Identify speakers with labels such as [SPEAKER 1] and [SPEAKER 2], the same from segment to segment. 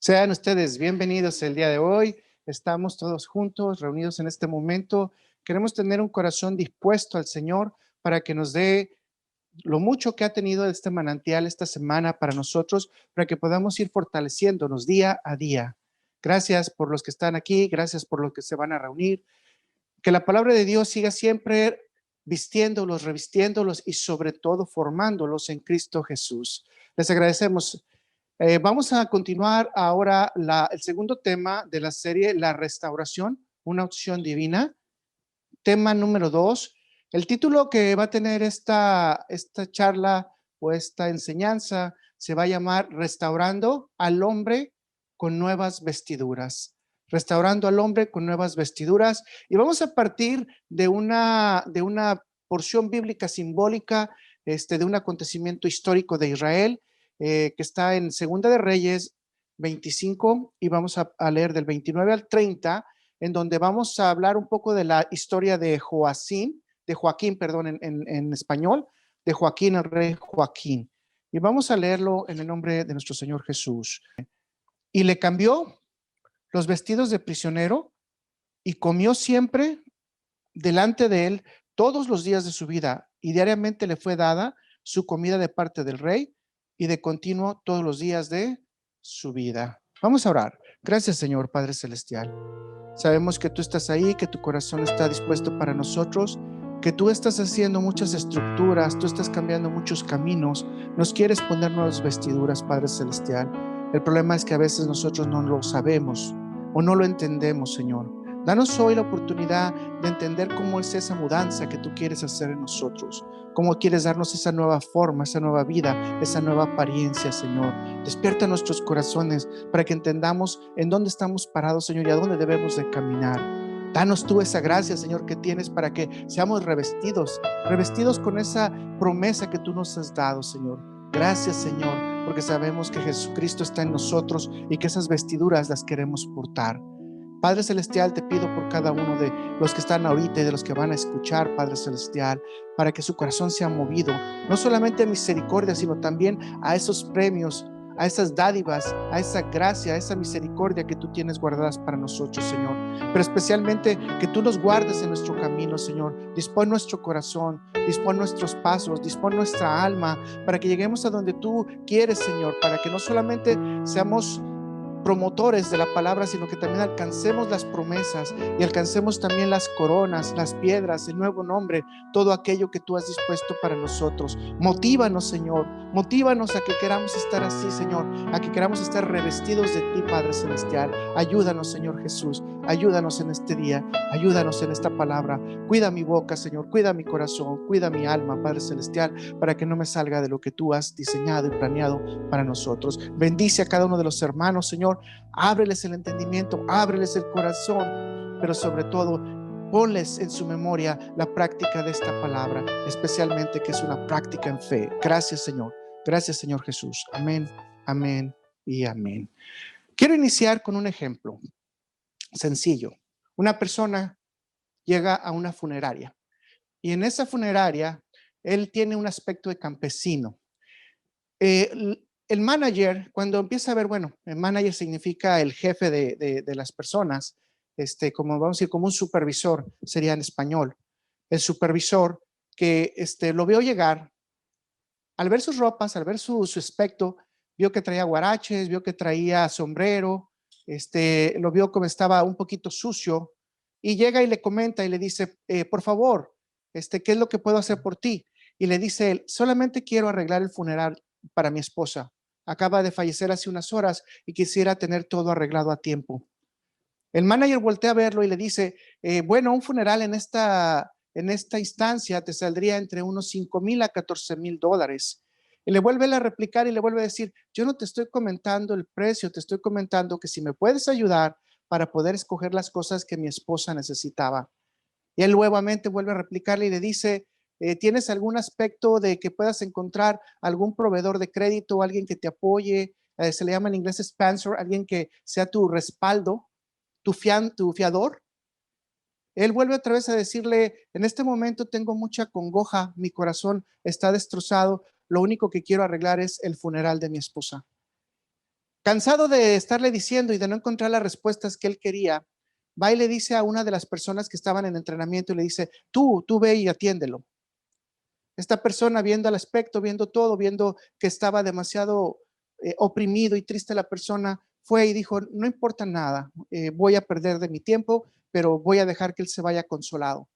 [SPEAKER 1] Sean ustedes bienvenidos el día de hoy. Estamos todos juntos, reunidos en este momento. Queremos tener un corazón dispuesto al Señor para que nos dé lo mucho que ha tenido este manantial esta semana para nosotros, para que podamos ir fortaleciéndonos día a día. Gracias por los que están aquí, gracias por los que se van a reunir. Que la palabra de Dios siga siempre vistiéndolos, revistiéndolos y sobre todo formándolos en Cristo Jesús. Les agradecemos. Vamos a continuar ahora el segundo tema de la serie, la restauración, una opción divina. Tema número 2. El título que va a tener esta charla o esta enseñanza se va a llamar Restaurando al hombre con nuevas vestiduras. Restaurando al hombre con nuevas vestiduras. Y vamos a partir de una porción bíblica simbólica, de un acontecimiento histórico de Israel, que está en Segunda de Reyes 25, y vamos a leer del 29 al 30, en donde vamos a hablar un poco de la historia de Joaquín, perdón, en español, de Joaquín, el rey Joaquín. Y vamos a leerlo en el nombre de nuestro Señor Jesús. Y le cambió los vestidos de prisionero y comió siempre delante de él todos los días de su vida, y diariamente le fue dada su comida de parte del rey y de continuo todos los días de su vida. Vamos a orar. Gracias, Señor Padre Celestial. Sabemos que tú estás ahí, que tu corazón está dispuesto para nosotros, que tú estás haciendo muchas estructuras, tú estás cambiando muchos caminos, nos quieres poner nuevas vestiduras, Padre Celestial. El problema es que a veces nosotros no lo sabemos o no lo entendemos, Señor. Danos hoy la oportunidad de entender cómo es esa mudanza que tú quieres hacer en nosotros, cómo quieres darnos esa nueva forma, esa nueva vida, esa nueva apariencia, Señor. Despierta nuestros corazones para que entendamos en dónde estamos parados, Señor, y a dónde debemos de caminar. Danos tú esa gracia, Señor, que tienes para que seamos revestidos con esa promesa que tú nos has dado, Señor. Gracias, Señor, porque sabemos que Jesucristo está en nosotros y que esas vestiduras las queremos portar. Padre Celestial, te pido por cada uno de los que están ahorita y de los que van a escuchar, Padre Celestial, para que su corazón sea movido, no solamente a misericordia, sino también a esos premios, a esas dádivas, a esa gracia, a esa misericordia que tú tienes guardadas para nosotros, Señor. Pero especialmente que tú nos guardes en nuestro camino, Señor. Dispón nuestro corazón, dispón nuestros pasos, dispón nuestra alma, para que lleguemos a donde tú quieres, Señor, para que no solamente seamos promotores de la palabra, sino que también alcancemos las promesas y alcancemos también las coronas, las piedras, el nuevo nombre, todo aquello que tú has dispuesto para nosotros. Motívanos, Señor, motívanos a que queramos estar así, Señor, a que queramos estar revestidos de ti, Padre Celestial. Ayúdanos, Señor Jesús, ayúdanos en este día, ayúdanos en esta palabra. Cuida mi boca, Señor, cuida mi corazón, cuida mi alma, Padre Celestial, para que no me salga de lo que tú has diseñado y planeado para nosotros. Bendice a cada uno de los hermanos, Señor. Ábreles el entendimiento, ábreles el corazón, pero sobre todo ponles en su memoria la práctica de esta palabra, especialmente que es una práctica en fe. Gracias, Señor. Gracias, Señor Jesús. Amén, amén y amén. Quiero iniciar con un ejemplo sencillo. Una persona llega a una funeraria y en esa funeraria él tiene un aspecto de campesino. El manager, cuando empieza a ver, bueno, el manager significa el jefe de las personas, como vamos a decir, como un supervisor, sería en español. El supervisor que lo vio llegar, al ver sus ropas, al ver su aspecto, vio que traía guaraches, vio que traía sombrero, lo vio como estaba un poquito sucio, y llega y le comenta y le dice, por favor, ¿qué es lo que puedo hacer por ti? Y le dice él, solamente quiero arreglar el funeral para mi esposa. Acaba de fallecer hace unas horas y quisiera tener todo arreglado a tiempo. El manager voltea a verlo y le dice, bueno, un funeral en esta instancia te saldría entre unos $5,000 a $14,000. Y le vuelve a replicar y le vuelve a decir, yo no te estoy comentando el precio, te estoy comentando que si me puedes ayudar para poder escoger las cosas que mi esposa necesitaba. Y él nuevamente vuelve a replicarle y le dice, ¿tienes algún aspecto de que puedas encontrar algún proveedor de crédito, alguien que te apoye? Se le llama en inglés sponsor, alguien que sea tu respaldo, tu fiador. Él vuelve otra vez a decirle, en este momento tengo mucha congoja, mi corazón está destrozado, lo único que quiero arreglar es el funeral de mi esposa. Cansado de estarle diciendo y de no encontrar las respuestas que él quería, va y le dice a una de las personas que estaban en entrenamiento y le dice, tú ve y atiéndelo. Esta persona, viendo el aspecto, viendo todo, viendo que estaba demasiado oprimido y triste la persona, fue y dijo, no importa nada, voy a perder de mi tiempo, pero voy a dejar que él se vaya consolado.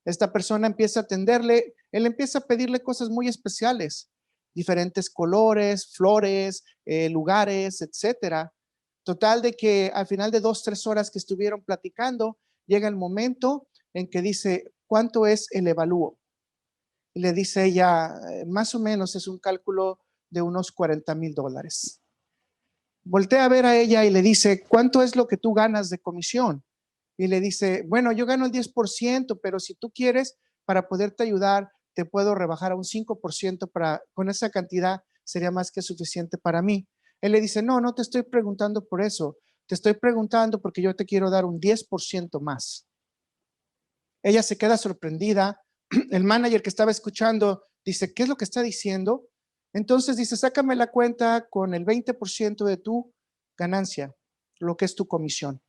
[SPEAKER 1] Esta persona empieza a atenderle, él empieza a pedirle cosas muy especiales, diferentes colores, flores, lugares, etcétera. Total de que al final de 2-3 horas que estuvieron platicando, llega el momento en que dice, ¿cuánto es el evalúo? Y le dice ella, más o menos es un cálculo de unos $40,000. Voltea a ver a ella y le dice, ¿cuánto es lo que tú ganas de comisión? Y le dice, bueno, yo gano el 10%, pero si tú quieres, para poderte ayudar, te puedo rebajar a un 5%, con esa cantidad sería más que suficiente para mí. Él le dice, no te estoy preguntando por eso, te estoy preguntando porque yo te quiero dar un 10% más. Ella se queda sorprendida. El manager que estaba escuchando dice, ¿qué es lo que está diciendo? Entonces dice, sácame la cuenta con el 20% de tu ganancia, lo que es tu comisión.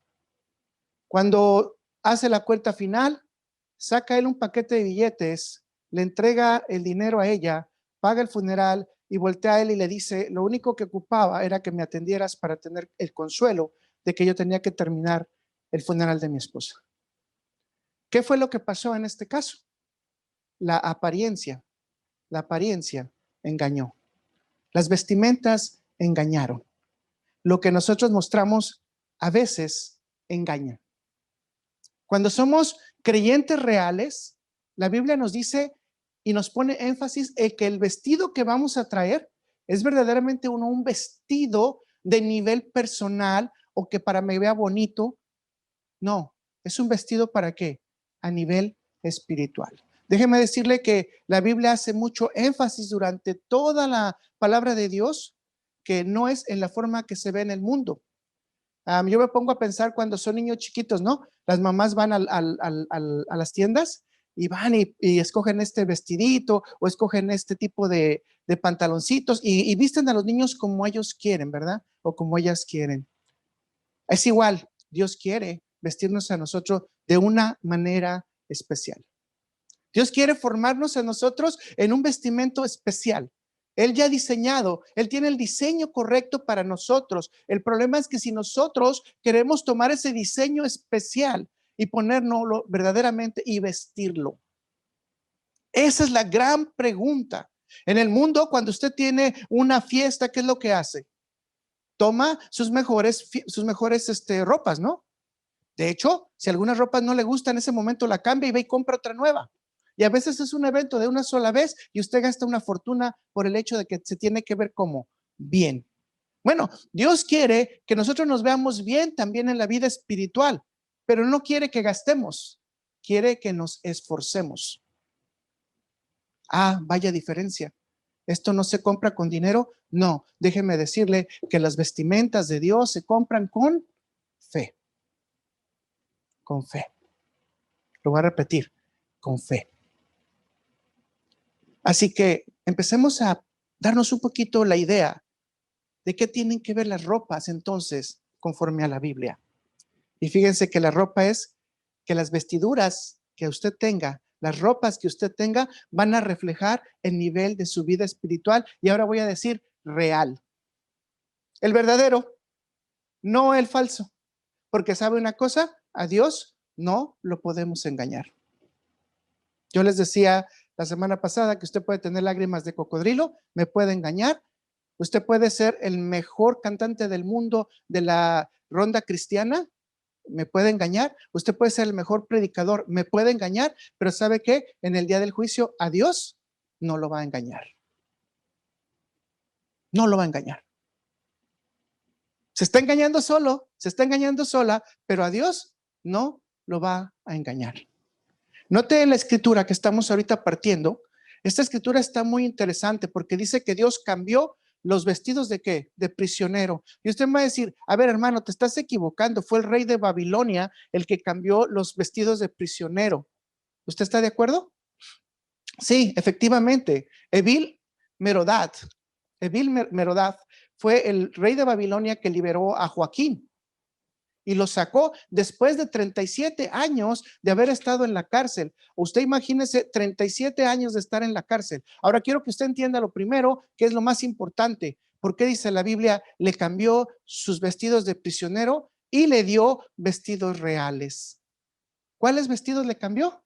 [SPEAKER 1] Cuando hace la cuenta final, saca él un paquete de billetes, le entrega el dinero a ella, paga el funeral y voltea a él y le dice, lo único que ocupaba era que me atendieras para tener el consuelo de que yo tenía que terminar el funeral de mi esposa. ¿Qué fue lo que pasó en este caso? La apariencia engañó. Las vestimentas engañaron. Lo que nosotros mostramos a veces engaña. Cuando somos creyentes reales, la Biblia nos dice y nos pone énfasis en que el vestido que vamos a traer es verdaderamente un vestido de nivel personal o que para me vea bonito. No, es un vestido para qué? A nivel espiritual. Déjeme decirle que la Biblia hace mucho énfasis durante toda la palabra de Dios que no es en la forma que se ve en el mundo. Yo me pongo a pensar cuando son niños chiquitos, ¿no? Las mamás van a las tiendas y van y escogen este vestidito o escogen este tipo de pantaloncitos y visten a los niños como ellos quieren, ¿verdad? O como ellas quieren. Es igual, Dios quiere vestirnos a nosotros de una manera especial. Dios quiere formarnos a nosotros en un vestimento especial. Él ya ha diseñado, Él tiene el diseño correcto para nosotros. El problema es que si nosotros queremos tomar ese diseño especial y ponérnoslo verdaderamente y vestirlo. Esa es la gran pregunta. En el mundo, cuando usted tiene una fiesta, ¿qué es lo que hace? Toma sus mejores ropas, ¿no? De hecho, si algunas ropas no le gustan en ese momento, la cambia y va y compra otra nueva. Y a veces es un evento de una sola vez y usted gasta una fortuna por el hecho de que se tiene que ver como bien. Bueno, Dios quiere que nosotros nos veamos bien también en la vida espiritual, pero no quiere que gastemos, quiere que nos esforcemos. Vaya diferencia. ¿Esto no se compra con dinero? No, déjeme decirle que las vestimentas de Dios se compran con fe. Con fe. Lo voy a repetir, con fe. Así que empecemos a darnos un poquito la idea de qué tienen que ver las ropas entonces conforme a la Biblia. Y fíjense que la ropa es que las vestiduras que usted tenga, las ropas que usted tenga van a reflejar el nivel de su vida espiritual y ahora voy a decir real. El verdadero, no el falso. Porque sabe una cosa, a Dios no lo podemos engañar. Yo les decía la semana pasada que usted puede tener lágrimas de cocodrilo, me puede engañar. Usted puede ser el mejor cantante del mundo de la ronda cristiana, me puede engañar. Usted puede ser el mejor predicador, me puede engañar, pero ¿sabe qué? En el día del juicio a Dios no lo va a engañar. No lo va a engañar. Se está engañando solo, se está engañando sola, pero a Dios no lo va a engañar. Note en la escritura que estamos ahorita partiendo, esta escritura está muy interesante porque dice que Dios cambió los vestidos de ¿qué? De prisionero. Y usted me va a decir, a ver hermano, te estás equivocando, fue el rey de Babilonia el que cambió los vestidos de prisionero. ¿Usted está de acuerdo? Sí, efectivamente. Evil Merodach fue el rey de Babilonia que liberó a Joaquín y lo sacó después de 37 años de haber estado en la cárcel. Usted imagínese 37 años de estar en la cárcel. Ahora quiero que usted entienda lo primero, que es lo más importante. ¿Por qué dice la Biblia? Le cambió sus vestidos de prisionero y le dio vestidos reales. ¿Cuáles vestidos le cambió?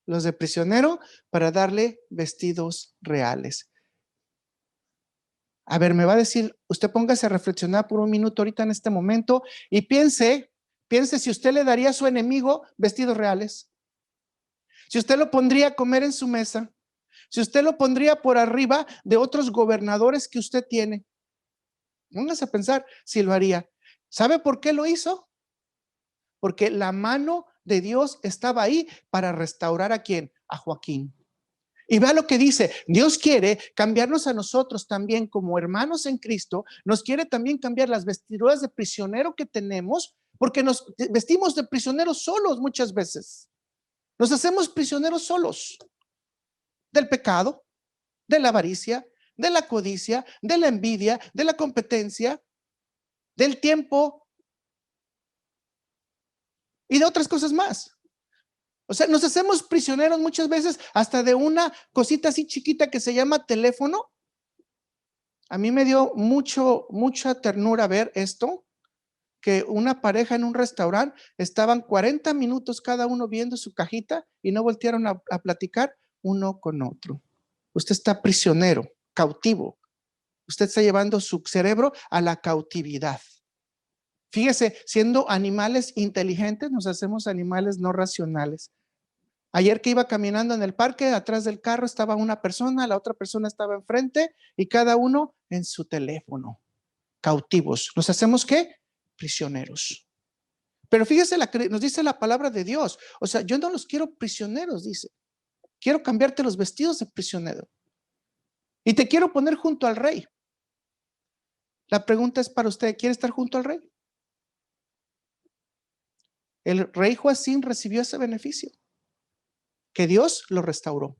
[SPEAKER 1] Los de prisionero para darle vestidos reales. A ver, me va a decir, usted póngase a reflexionar por un minuto ahorita en este momento y piense si usted le daría a su enemigo vestidos reales, si usted lo pondría a comer en su mesa, si usted lo pondría por arriba de otros gobernadores que usted tiene. Póngase a pensar si lo haría. ¿Sabe por qué lo hizo? Porque la mano de Dios estaba ahí para restaurar ¿a quién? A Joaquín. Y vea lo que dice, Dios quiere cambiarnos a nosotros también como hermanos en Cristo, nos quiere también cambiar las vestiduras de prisionero que tenemos, porque nos vestimos de prisioneros solos muchas veces. Nos hacemos prisioneros solos del pecado, de la avaricia, de la codicia, de la envidia, de la competencia, del tiempo y de otras cosas más. O sea, nos hacemos prisioneros muchas veces hasta de una cosita así chiquita que se llama teléfono. A mí me dio mucha ternura ver esto, que una pareja en un restaurante estaban 40 minutos cada uno viendo su cajita y no voltearon a platicar uno con otro. Usted está prisionero, cautivo. Usted está llevando su cerebro a la cautividad. Fíjese, siendo animales inteligentes, nos hacemos animales no racionales. Ayer que iba caminando en el parque, atrás del carro estaba una persona, la otra persona estaba enfrente y cada uno en su teléfono. Cautivos. ¿Nos hacemos qué? Prisioneros. Pero fíjese, nos dice la palabra de Dios. O sea, yo no los quiero prisioneros, dice. Quiero cambiarte los vestidos de prisionero. Y te quiero poner junto al rey. La pregunta es para usted, ¿quiere estar junto al rey? El rey Joacín recibió ese beneficio, que Dios lo restauró.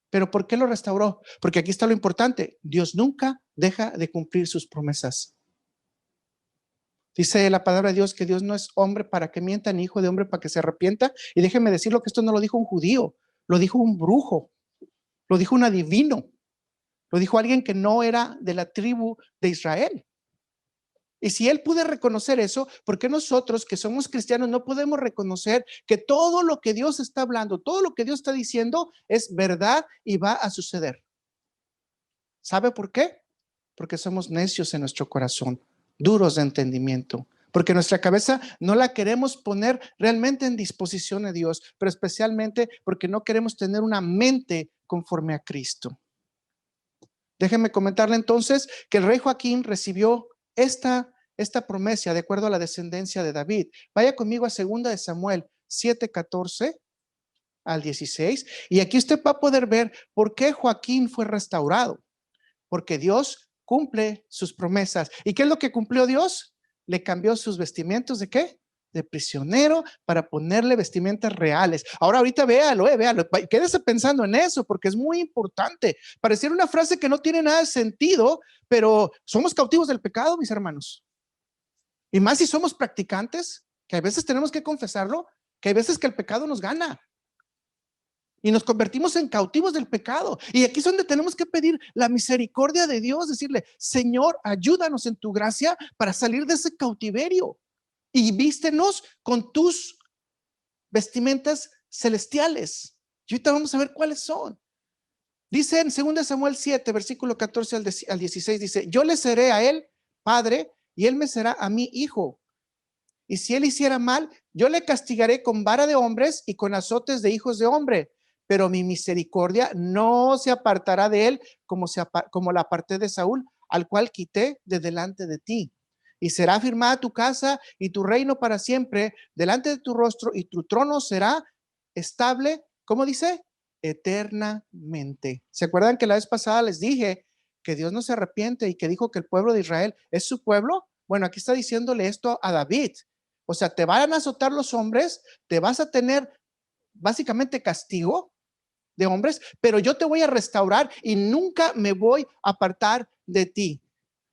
[SPEAKER 1] ¿Pero por qué lo restauró? Porque aquí está lo importante. Dios nunca deja de cumplir sus promesas. Dice la palabra de Dios que Dios no es hombre para que mienta, ni hijo de hombre para que se arrepienta. Y déjeme decirlo que esto no lo dijo un judío, lo dijo un brujo, lo dijo un adivino, lo dijo alguien que no era de la tribu de Israel. Y si él pudo reconocer eso, ¿por qué nosotros que somos cristianos no podemos reconocer que todo lo que Dios está hablando, todo lo que Dios está diciendo es verdad y va a suceder? ¿Sabe por qué? Porque somos necios en nuestro corazón, duros de entendimiento, porque nuestra cabeza no la queremos poner realmente en disposición de Dios, pero especialmente porque no queremos tener una mente conforme a Cristo. Déjenme comentarle entonces que el rey Joaquín recibió esta promesa de acuerdo a la descendencia de David. Vaya conmigo a 2 de Samuel 7:14 al 16, y aquí usted va a poder ver por qué Joaquín fue restaurado. Porque Dios cumple sus promesas. ¿Y qué es lo que cumplió Dios? Le cambió sus vestimentos ¿de qué? De prisionero para ponerle vestimentas reales. Ahora ahorita véalo, quédese pensando en eso porque es muy importante. Pareciera una frase que no tiene nada de sentido, pero somos cautivos del pecado, mis hermanos. Y más si somos practicantes, que a veces tenemos que confesarlo, que hay veces que el pecado nos gana. Y nos convertimos en cautivos del pecado. Y aquí es donde tenemos que pedir la misericordia de Dios, decirle, Señor, ayúdanos en tu gracia para salir de ese cautiverio y vístenos con tus vestimentas celestiales. Y ahorita vamos a ver cuáles son. Dice en 2 Samuel 7, versículo 14 al 16, dice, yo le seré a él padre y él me será a mí hijo. Y si él hiciera mal, yo le castigaré con vara de hombres y con azotes de hijos de hombre. Pero mi misericordia no se apartará de él como la aparté de Saúl, al cual quité de delante de ti. Y será firmada tu casa y tu reino para siempre delante de tu rostro, y tu trono será estable, ¿cómo dice? Eternamente. ¿Se acuerdan que la vez pasada les dije que Dios no se arrepiente y que dijo que el pueblo de Israel es su pueblo? Bueno, aquí está diciéndole esto a David. O sea, te van a azotar los hombres, te vas a tener básicamente castigo de hombres, pero yo te voy a restaurar y nunca me voy a apartar de ti.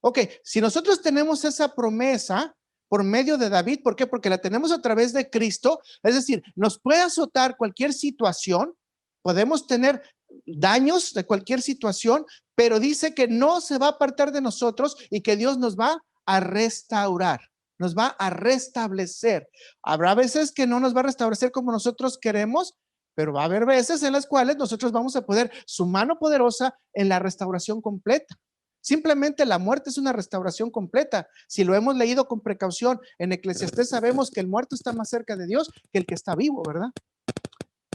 [SPEAKER 1] Ok, si nosotros tenemos esa promesa por medio de David, ¿por qué? Porque la tenemos a través de Cristo, es decir, nos puede azotar cualquier situación, podemos tener daños de cualquier situación, pero dice que no se va a apartar de nosotros y que Dios nos va a restaurar, nos va a restablecer. Habrá veces que no nos va a restablecer como nosotros queremos, pero va a haber veces en las cuales nosotros vamos a poder, su mano poderosa en la restauración completa. Simplemente la muerte es una restauración completa. Si lo hemos leído con precaución en Eclesiastés, sabemos que el muerto está más cerca de Dios que el que está vivo, ¿verdad?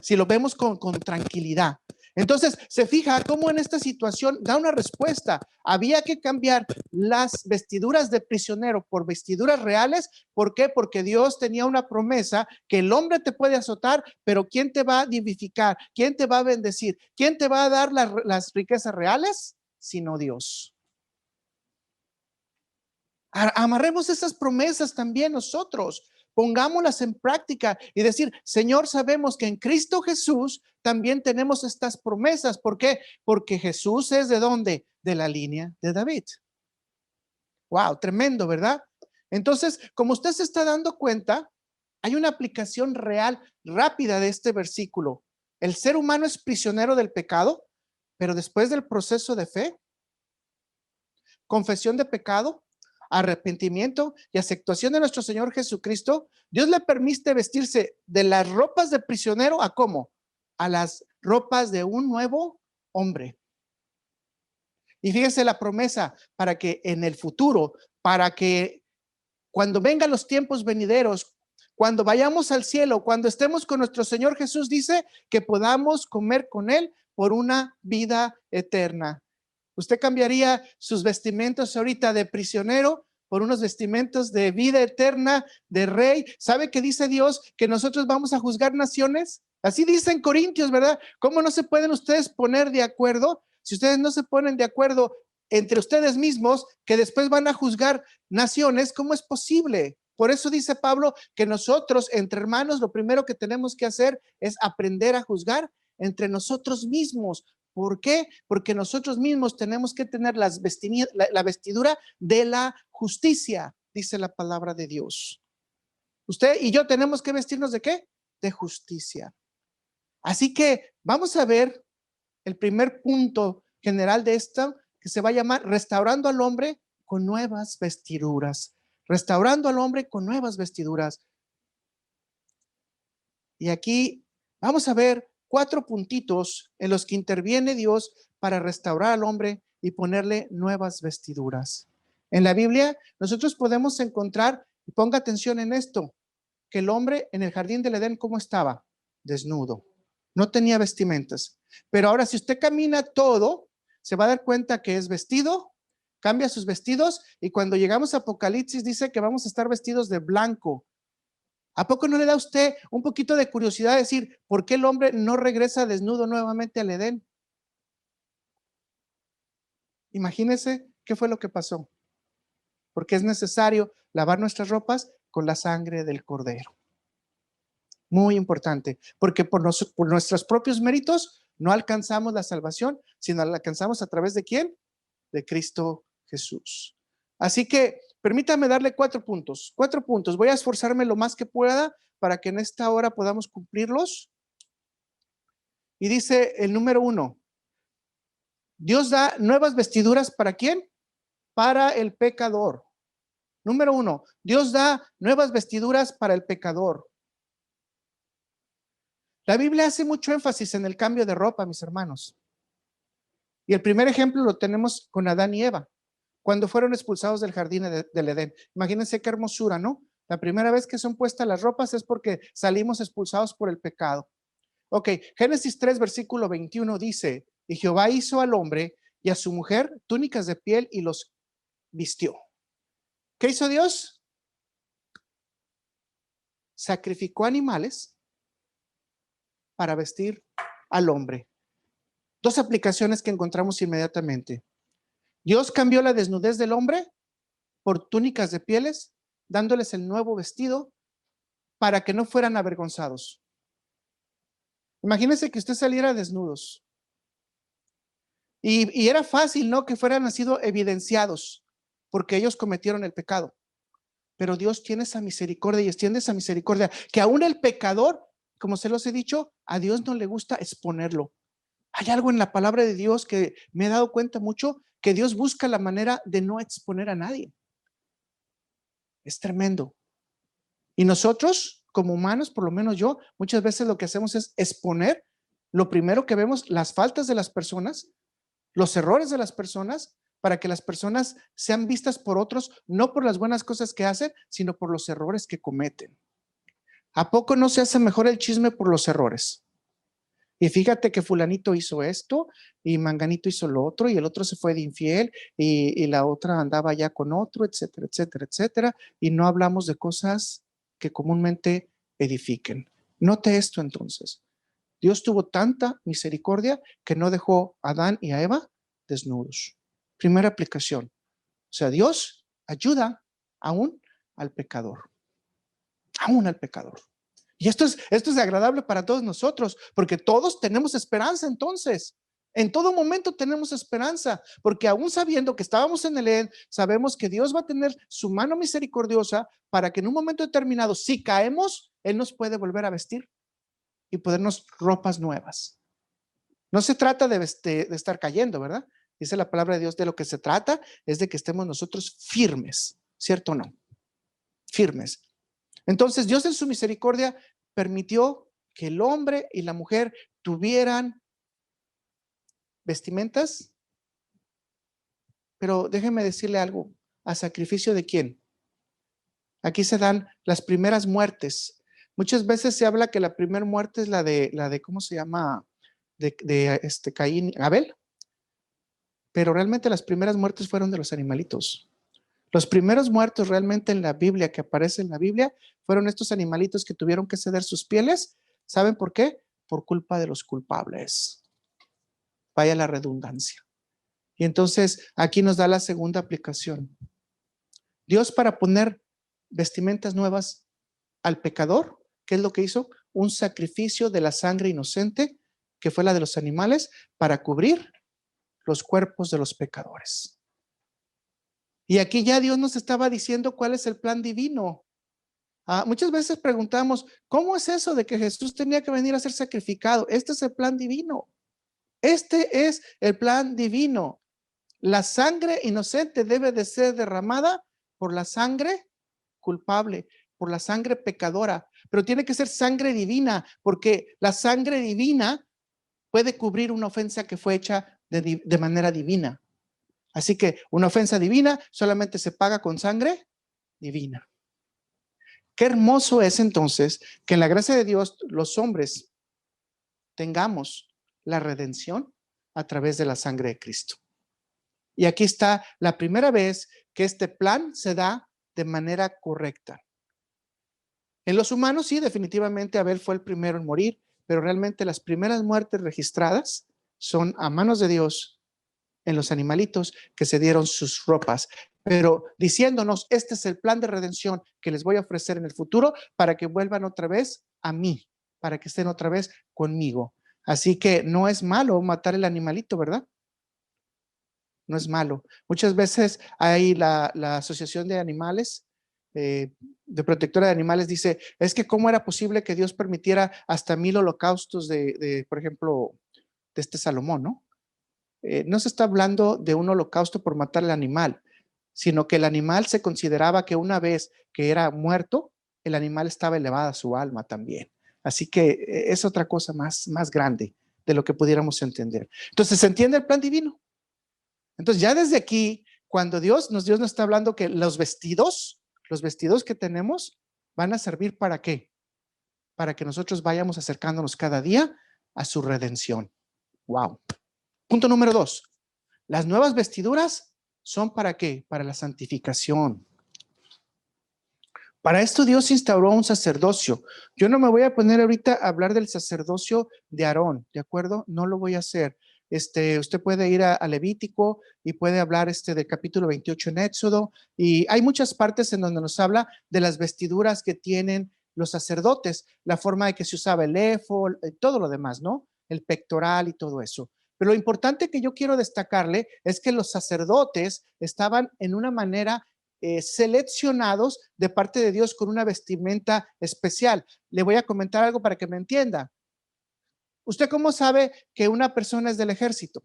[SPEAKER 1] Si lo vemos con tranquilidad. Entonces, se fija cómo en esta situación da una respuesta. Había que cambiar las vestiduras de prisionero por vestiduras reales. ¿Por qué? Porque Dios tenía una promesa que el hombre te puede azotar, pero ¿quién te va a vivificar? ¿Quién te va a bendecir? ¿Quién te va a dar las riquezas reales? Sino Dios. Amarremos esas promesas también nosotros, pongámoslas en práctica y decir, Señor, sabemos que en Cristo Jesús también tenemos estas promesas. ¿Por qué? Porque Jesús es ¿de dónde? De la línea de David. Wow, tremendo, ¿verdad? Entonces, como usted se está dando cuenta, hay una aplicación real, rápida de este versículo. El ser humano es prisionero del pecado, pero después del proceso de fe, confesión de pecado, arrepentimiento y aceptación de nuestro Señor Jesucristo, Dios le permite vestirse de las ropas de prisionero a ¿cómo? A las ropas de un nuevo hombre. Y fíjense la promesa para que en el futuro, para que cuando vengan los tiempos venideros, cuando vayamos al cielo, cuando estemos con nuestro Señor Jesús, dice que podamos comer con Él por una vida eterna. ¿Usted cambiaría sus vestimentos ahorita de prisionero por unos vestimentos de vida eterna, de rey? ¿Sabe que dice Dios que nosotros vamos a juzgar naciones? Así dice en Corintios, ¿verdad? ¿Cómo no se pueden ustedes poner de acuerdo? Si ustedes no se ponen de acuerdo entre ustedes mismos, que después van a juzgar naciones, ¿cómo es posible? Por eso dice Pablo que nosotros, entre hermanos, lo primero que tenemos que hacer es aprender a juzgar entre nosotros mismos. ¿Por qué? Porque nosotros mismos tenemos que tener la vestidura de la justicia, dice la palabra de Dios. Usted y yo tenemos que vestirnos ¿de qué? De justicia. Así que vamos a ver el primer punto general de esto, que se va a llamar restaurando al hombre con nuevas vestiduras. Restaurando al hombre con nuevas vestiduras. Y aquí vamos a ver 4 puntitos en los que interviene Dios para restaurar al hombre y ponerle nuevas vestiduras. En la Biblia nosotros podemos encontrar, y ponga atención en esto, que el hombre en el jardín del Edén, ¿cómo estaba? Desnudo. No tenía vestimentas. Pero ahora si usted camina todo, se va a dar cuenta que es vestido, cambia sus vestidos y cuando llegamos a Apocalipsis dice que vamos a estar vestidos de blanco. ¿A poco no le da a usted un poquito de curiosidad decir por qué el hombre no regresa desnudo nuevamente al Edén? Imagínese qué fue lo que pasó. Porque es necesario lavar nuestras ropas con la sangre del Cordero. Muy importante, porque por nuestros propios méritos no alcanzamos la salvación, sino la alcanzamos a través de ¿quién? De Cristo Jesús. Así que permítame darle 4 puntos. 4 puntos. Voy a esforzarme lo más que pueda para que en esta hora podamos cumplirlos. Y dice el número 1, Dios da nuevas vestiduras ¿para quién? Para el pecador. Número 1, Dios da nuevas vestiduras para el pecador. La Biblia hace mucho énfasis en el cambio de ropa, mis hermanos. Y el primer ejemplo lo tenemos con Adán y Eva, cuando fueron expulsados del jardín del Edén. Imagínense qué hermosura, ¿no? La primera vez que son puestas las ropas es porque salimos expulsados por el pecado. Ok, Génesis 3, versículo 21 dice, y Jehová hizo al hombre y a su mujer túnicas de piel y los vistió. ¿Qué hizo Dios? Sacrificó animales para vestir al hombre. 2 aplicaciones que encontramos inmediatamente. Dios cambió la desnudez del hombre por túnicas de pieles, dándoles el nuevo vestido para que no fueran avergonzados. Imagínense que usted saliera desnudos. Y era fácil, ¿no? Que fueran sido evidenciados. porque ellos cometieron el pecado. Pero Dios tiene esa misericordia y extiende esa misericordia, que aún el pecador, como se los he dicho, a Dios no le gusta exponerlo. Hay algo en la palabra de Dios que me he dado cuenta mucho, que Dios busca la manera de no exponer a nadie. Es tremendo. Y nosotros, como humanos, por lo menos yo, muchas veces lo que hacemos es exponer lo primero que vemos, las faltas de las personas, los errores de las personas, para que las personas sean vistas por otros, no por las buenas cosas que hacen, sino por los errores que cometen. ¿A poco no se hace mejor el chisme por los errores? Y fíjate que fulanito hizo esto y manganito hizo lo otro y el otro se fue de infiel y la otra andaba ya con otro, etcétera, etcétera, etcétera. Y no hablamos de cosas que comúnmente edifiquen. Note esto entonces. Dios tuvo tanta misericordia que no dejó a Adán y a Eva desnudos. Primera aplicación. O sea, Dios ayuda aún al pecador. Aún al pecador. Y esto es agradable para todos nosotros, porque todos tenemos esperanza entonces. En todo momento tenemos esperanza, porque aún sabiendo que estábamos en el Edén, sabemos que Dios va a tener su mano misericordiosa para que en un momento determinado, si caemos, Él nos puede volver a vestir y ponernos ropas nuevas. No se trata de estar cayendo, ¿verdad? Dice la palabra de Dios, de lo que se trata es de que estemos nosotros firmes, ¿cierto o no? Firmes. Entonces Dios en su misericordia permitió que el hombre y la mujer tuvieran vestimentas, pero déjenme decirle algo, ¿a sacrificio de quién? Aquí se dan las primeras muertes. Muchas veces se habla que la primera muerte es la de ¿cómo se llama? De Caín, Abel, pero realmente las primeras muertes fueron de los animalitos. Los primeros muertos realmente en la Biblia, que aparece en la Biblia, fueron estos animalitos que tuvieron que ceder sus pieles. ¿Saben por qué? Por culpa de los culpables. Vaya la redundancia. Y entonces aquí nos da la segunda aplicación. Dios, para poner vestimentas nuevas al pecador, ¿qué es lo que hizo? Un sacrificio de la sangre inocente, que fue la de los animales, para cubrir los cuerpos de los pecadores. Y aquí ya Dios nos estaba diciendo cuál es el plan divino. Muchas veces preguntamos, ¿cómo es eso de que Jesús tenía que venir a ser sacrificado? Este es el plan divino. Este es el plan divino. La sangre inocente debe de ser derramada por la sangre culpable, por la sangre pecadora, pero tiene que ser sangre divina, porque la sangre divina puede cubrir una ofensa que fue hecha de manera divina. Así que una ofensa divina solamente se paga con sangre divina. Qué hermoso es entonces que en la gracia de Dios los hombres tengamos la redención a través de la sangre de Cristo. Y aquí está la primera vez que este plan se da de manera correcta. En los humanos, sí, definitivamente Abel fue el primero en morir, pero realmente las primeras muertes registradas son a manos de Dios en los animalitos que se dieron sus ropas, pero diciéndonos, este es el plan de redención que les voy a ofrecer en el futuro para que vuelvan otra vez a mí, para que estén otra vez conmigo. Así que no es malo matar el animalito, ¿verdad? No es malo. Muchas veces hay la Asociación de Animales, de Protectora de Animales, dice, es que cómo era posible que Dios permitiera hasta 1000 holocaustos por ejemplo, de este Salomón, ¿no? No se está hablando de un holocausto por matar al animal, sino que el animal se consideraba que una vez que era muerto, el animal estaba elevada a su alma también. Así que es otra cosa más grande de lo que pudiéramos entender. Entonces, ¿se entiende el plan divino? Entonces, ya desde aquí, cuando Dios nos está hablando que los vestidos que tenemos van a servir ¿para qué? Para que nosotros vayamos acercándonos cada día a su redención. Wow. Punto número 2. Las nuevas vestiduras son ¿para qué? Para la santificación. Para esto Dios instauró un sacerdocio. Yo no me voy a poner ahorita a hablar del sacerdocio de Aarón, ¿de acuerdo? No lo voy a hacer. Usted puede ir a Levítico y puede hablar del capítulo 28 en Éxodo, y hay muchas partes en donde nos habla de las vestiduras que tienen los sacerdotes, la forma de que se usaba el éfod, todo lo demás, ¿no? El pectoral y todo eso. Pero lo importante que yo quiero destacarle es que los sacerdotes estaban en una manera seleccionados de parte de Dios con una vestimenta especial. Le voy a comentar algo para que me entienda. ¿Usted cómo sabe que una persona es del ejército?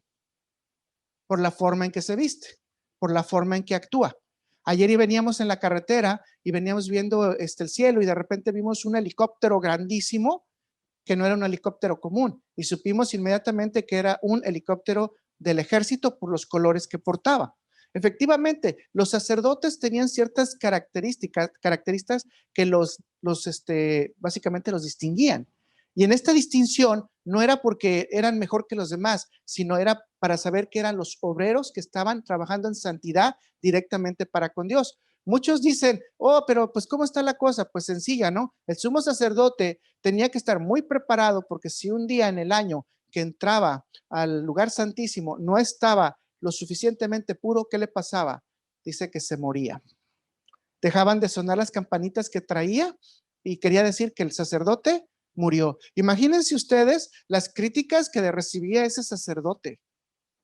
[SPEAKER 1] Por la forma en que se viste, por la forma en que actúa. Ayer veníamos en la carretera y veníamos viendo el cielo y de repente vimos un helicóptero grandísimo que no era un helicóptero común y supimos inmediatamente que era un helicóptero del ejército por los colores que portaba. Efectivamente, los sacerdotes tenían ciertas características que básicamente los distinguían. Y en esta distinción no era porque eran mejor que los demás, sino era para saber que eran los obreros que estaban trabajando en santidad directamente para con Dios. Muchos dicen, oh, pero pues ¿cómo está la cosa? Pues sencilla, ¿no? El sumo sacerdote tenía que estar muy preparado porque si un día en el año que entraba al lugar santísimo no estaba lo suficientemente puro, ¿qué le pasaba? Dice que se moría. Dejaban de sonar las campanitas que traía y quería decir que el sacerdote murió. Imagínense ustedes las críticas que recibía ese sacerdote.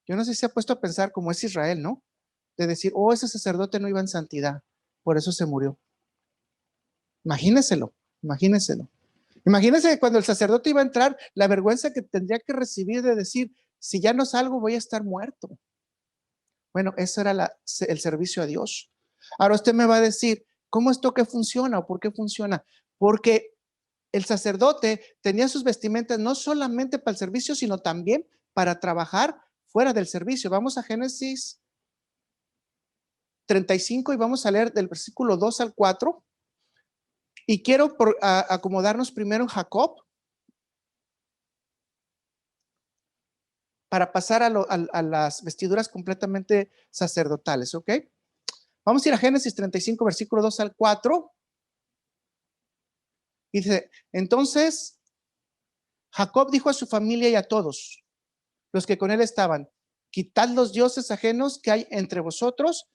[SPEAKER 1] Yo no sé si se ha puesto a pensar como es Israel, ¿no? De decir, oh, ese sacerdote no iba en santidad, por eso se murió. Imagínenselo, imagínenselo. Imagínense que cuando el sacerdote iba a entrar, la vergüenza que tendría que recibir de decir, si ya no salgo, voy a estar muerto. Bueno, eso era el servicio a Dios. Ahora usted me va a decir, ¿cómo esto que funciona o por qué funciona? Porque el sacerdote tenía sus vestimentas no solamente para el servicio, sino también para trabajar fuera del servicio. Vamos a Génesis 35 y vamos a leer del versículo 2 al 4. Y quiero acomodarnos primero en Jacob para pasar a las vestiduras completamente sacerdotales, ¿ok? Vamos a ir a Génesis 35, versículo 2 al 4. Dice, entonces Jacob dijo a su familia y a todos los que con él estaban, quitad los dioses ajenos que hay entre vosotros,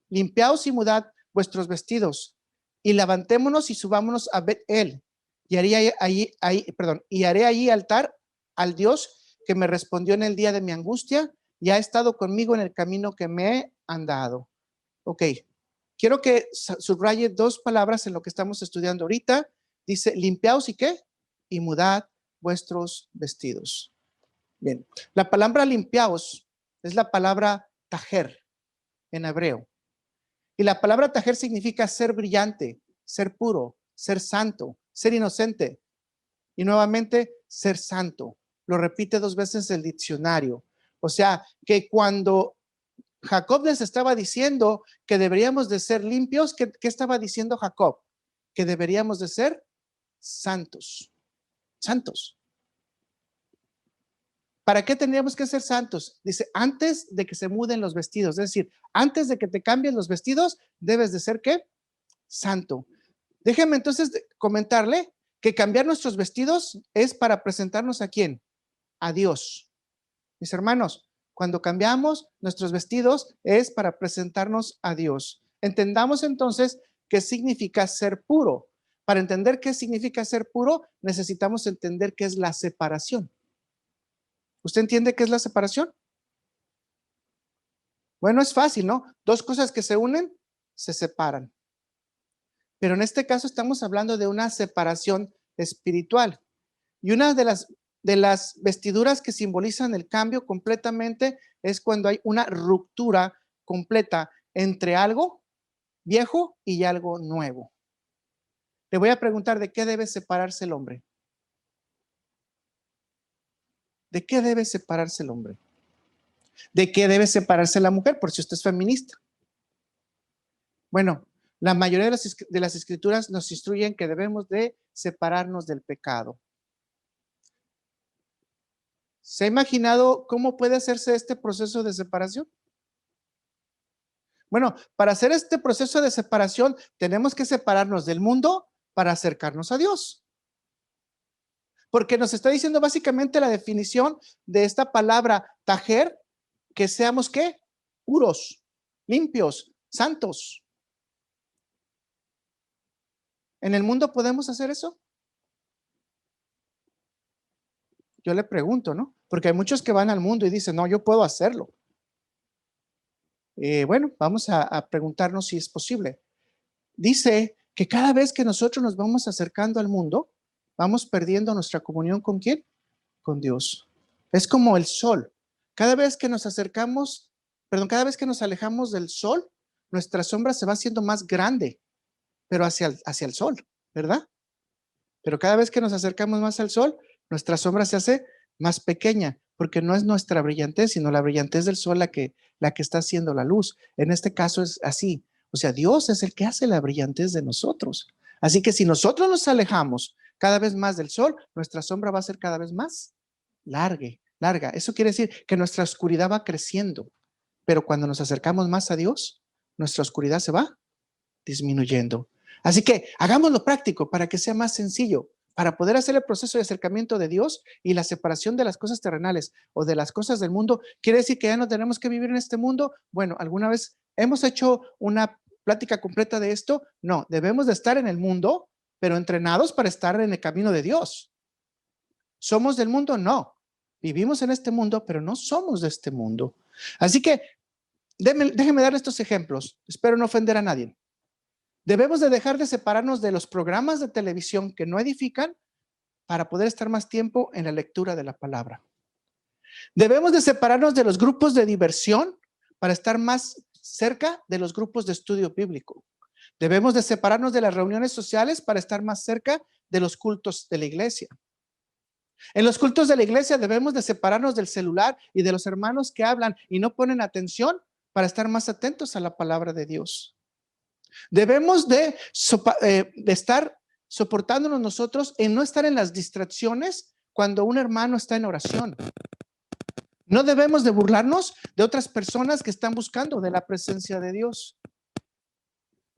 [SPEAKER 1] limpiaos y mudad vuestros vestidos, y levantémonos y subámonos a Bet-el, y haré allí altar al Dios que me respondió en el día de mi angustia, y ha estado conmigo en el camino que me he andado. Ok, quiero que subraye dos palabras en lo que estamos estudiando ahorita. Dice, limpiaos y qué, y mudad vuestros vestidos. Bien, la palabra limpiaos es la palabra tajer en hebreo. Y la palabra tajer significa ser brillante, ser puro, ser santo, ser inocente. Y nuevamente, ser santo. Lo repite dos veces el diccionario. O sea, que cuando Jacob les estaba diciendo que deberíamos de ser limpios, ¿qué estaba diciendo Jacob? Que deberíamos de ser santos. Santos. ¿Para qué tendríamos que ser santos? Dice, antes de que se muden los vestidos. Es decir, antes de que te cambien los vestidos, debes de ser ¿qué? Santo. Déjenme entonces comentarle que cambiar nuestros vestidos es para presentarnos ¿a quién? A Dios. Mis hermanos, cuando cambiamos nuestros vestidos es para presentarnos a Dios. Entendamos entonces qué significa ser puro. Para entender qué significa ser puro, necesitamos entender qué es la separación. ¿Usted entiende qué es la separación? Bueno, es fácil, ¿no? Dos cosas que se unen, se separan. Pero en este caso estamos hablando de una separación espiritual. Y una de las vestiduras que simbolizan el cambio completamente es cuando hay una ruptura completa entre algo viejo y algo nuevo. Le voy a preguntar, ¿de qué debe separarse el hombre? ¿De qué debe separarse el hombre? ¿De qué debe separarse la mujer? Por si usted es feminista. Bueno, la mayoría de las escrituras nos instruyen que debemos de separarnos del pecado. ¿Se ha imaginado cómo puede hacerse este proceso de separación? Bueno, para hacer este proceso de separación tenemos que separarnos del mundo para acercarnos a Dios. Porque nos está diciendo básicamente la definición de esta palabra tajer, que seamos ¿qué? Puros, limpios, santos. ¿En el mundo podemos hacer eso? Yo le pregunto, ¿no? Porque hay muchos que van al mundo y dicen, no, yo puedo hacerlo. Bueno, vamos a preguntarnos si es posible. Dice que cada vez que nosotros nos vamos acercando al mundo, vamos perdiendo nuestra comunión ¿con quién? Con Dios. Es como el sol. Cada vez que nos acercamos, perdón, cada vez que nos alejamos del sol, nuestra sombra se va haciendo más grande, pero hacia el sol, ¿verdad? Pero cada vez que nos acercamos más al sol, nuestra sombra se hace más pequeña, porque no es nuestra brillantez, sino la brillantez del sol la que está haciendo la luz. En este caso es así. O sea, Dios es el que hace la brillantez de nosotros. Así que si nosotros nos alejamos cada vez más del sol, nuestra sombra va a ser cada vez más larga. Eso quiere decir que nuestra oscuridad va creciendo. Pero cuando nos acercamos más a Dios, nuestra oscuridad se va disminuyendo. Así que hagámoslo práctico para que sea más sencillo, para poder hacer el proceso de acercamiento de Dios y la separación de las cosas terrenales o de las cosas del mundo. ¿Quiere decir que ya no tenemos que vivir en este mundo? Bueno, ¿alguna vez hemos hecho una plática completa de esto? No, debemos de estar en el mundo, pero entrenados para estar en el camino de Dios. ¿Somos del mundo? No. Vivimos en este mundo, pero no somos de este mundo. Así que déjenme dar estos ejemplos. Espero no ofender a nadie. Debemos de dejar de separarnos de los programas de televisión que no edifican para poder estar más tiempo en la lectura de la palabra. Debemos de separarnos de los grupos de diversión para estar más cerca de los grupos de estudio bíblico. Debemos de separarnos de las reuniones sociales para estar más cerca de los cultos de la iglesia. En los cultos de la iglesia debemos de separarnos del celular y de los hermanos que hablan y no ponen atención para estar más atentos a la palabra de Dios. Debemos de estar soportándonos nosotros en no estar en las distracciones cuando un hermano está en oración. No debemos de burlarnos de otras personas que están buscando de la presencia de Dios.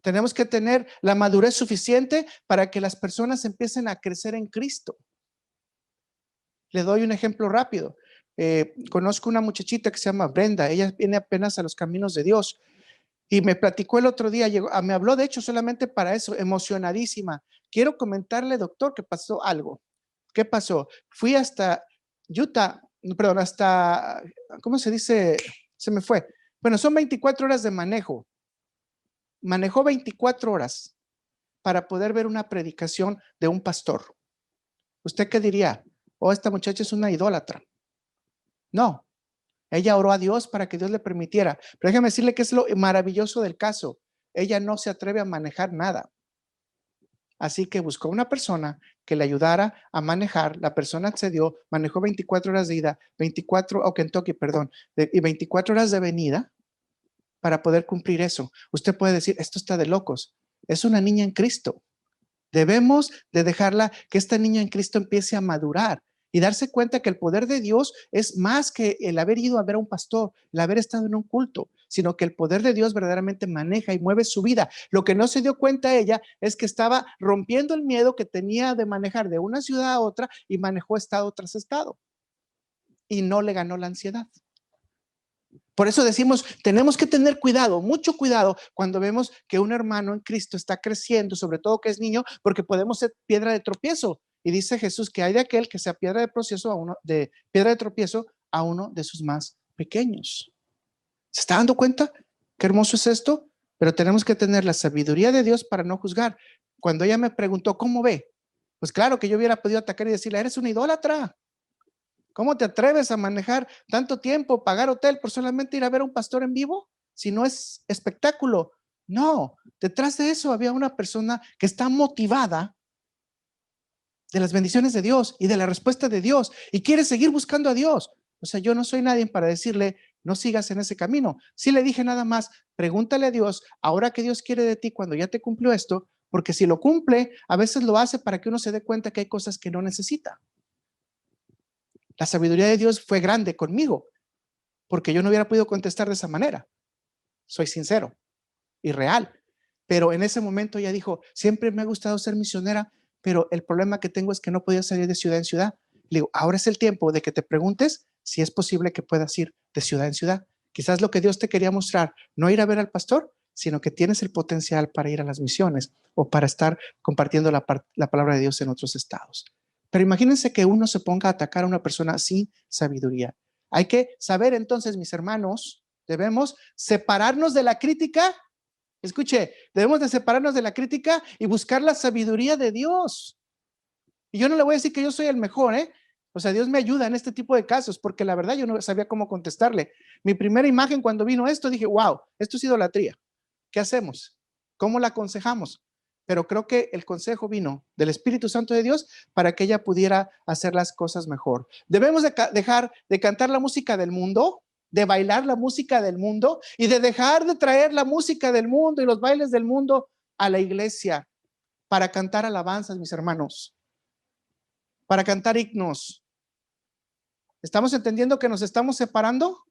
[SPEAKER 1] Tenemos que tener la madurez suficiente para que las personas empiecen a crecer en Cristo. Le doy un ejemplo rápido. Conozco una muchachita que se llama Brenda. Ella viene apenas a los caminos de Dios. Y me platicó el otro día, me habló de hecho solamente para eso, emocionadísima. Quiero comentarle, doctor, que pasó algo. ¿Qué pasó? Fui hasta Utah, perdón, hasta, ¿cómo se dice? Se me fue. Bueno, son 24 horas de manejo. Manejó 24 horas para poder ver una predicación de un pastor. ¿Usted qué diría? Oh, esta muchacha es una idólatra. No. Ella oró a Dios para que Dios le permitiera. Pero déjeme decirle que es lo maravilloso del caso. Ella no se atreve a manejar nada. Así que buscó una persona que le ayudara a manejar. La persona accedió, manejó 24 horas de ida, 24, Kentucky, perdón, y 24 horas de venida para poder cumplir eso. Usted puede decir, esto está de locos. Es una niña en Cristo. Debemos de dejarla que esta niña en Cristo empiece a madurar y darse cuenta que el poder de Dios es más que el haber ido a ver a un pastor, el haber estado en un culto, sino que el poder de Dios verdaderamente maneja y mueve su vida. Lo que no se dio cuenta ella es que estaba rompiendo el miedo que tenía de manejar de una ciudad a otra y manejó estado tras estado y no le ganó la ansiedad. Por eso decimos, tenemos que tener cuidado, mucho cuidado cuando vemos que un hermano en Cristo está creciendo, sobre todo que es niño, porque podemos ser piedra de tropiezo. Y dice Jesús que hay de aquel que sea piedra de tropiezo a uno de sus más pequeños. ¿Se está dando cuenta? Qué hermoso es esto, pero tenemos que tener la sabiduría de Dios para no juzgar. Cuando ella me preguntó, ¿cómo ve? Pues claro que yo hubiera podido atacar y decirle, eres una idólatra. ¿Cómo te atreves a manejar tanto tiempo, pagar hotel por solamente ir a ver a un pastor en vivo? Si no es espectáculo. No, detrás de eso había una persona que está motivada de las bendiciones de Dios y de la respuesta de Dios y quiere seguir buscando a Dios. O sea, yo no soy nadie para decirle, no sigas en ese camino. Sí le dije nada más, pregúntale a Dios, ahora que Dios quiere de ti cuando ya te cumplió esto, porque si lo cumple, a veces lo hace para que uno se dé cuenta que hay cosas que no necesita. La sabiduría de Dios fue grande conmigo, porque yo no hubiera podido contestar de esa manera. Soy sincero y real. Pero en ese momento ella dijo, siempre me ha gustado ser misionera, pero el problema que tengo es que no podía salir de ciudad en ciudad. Le digo, ahora es el tiempo de que te preguntes si es posible que puedas ir de ciudad en ciudad. Quizás lo que Dios te quería mostrar, no ir a ver al pastor, sino que tienes el potencial para ir a las misiones o para estar compartiendo la palabra de Dios en otros estados. Pero imagínense que uno se ponga a atacar a una persona sin sabiduría. Hay que saber entonces, mis hermanos, debemos separarnos de la crítica. Escuche, debemos de separarnos de la crítica y buscar la sabiduría de Dios. Y yo no le voy a decir que yo soy el mejor, ¿eh? O sea, Dios me ayuda en este tipo de casos, porque la verdad yo no sabía cómo contestarle. Mi primera imagen cuando vino esto, dije, wow, esto es idolatría. ¿Qué hacemos? ¿Cómo la aconsejamos? Pero creo que el consejo vino del Espíritu Santo de Dios para que ella pudiera hacer las cosas mejor. Debemos de dejar de cantar la música del mundo, de bailar la música del mundo y de dejar de traer la música del mundo y los bailes del mundo a la iglesia para cantar alabanzas, mis hermanos, para cantar himnos. ¿Estamos entendiendo que nos estamos separando?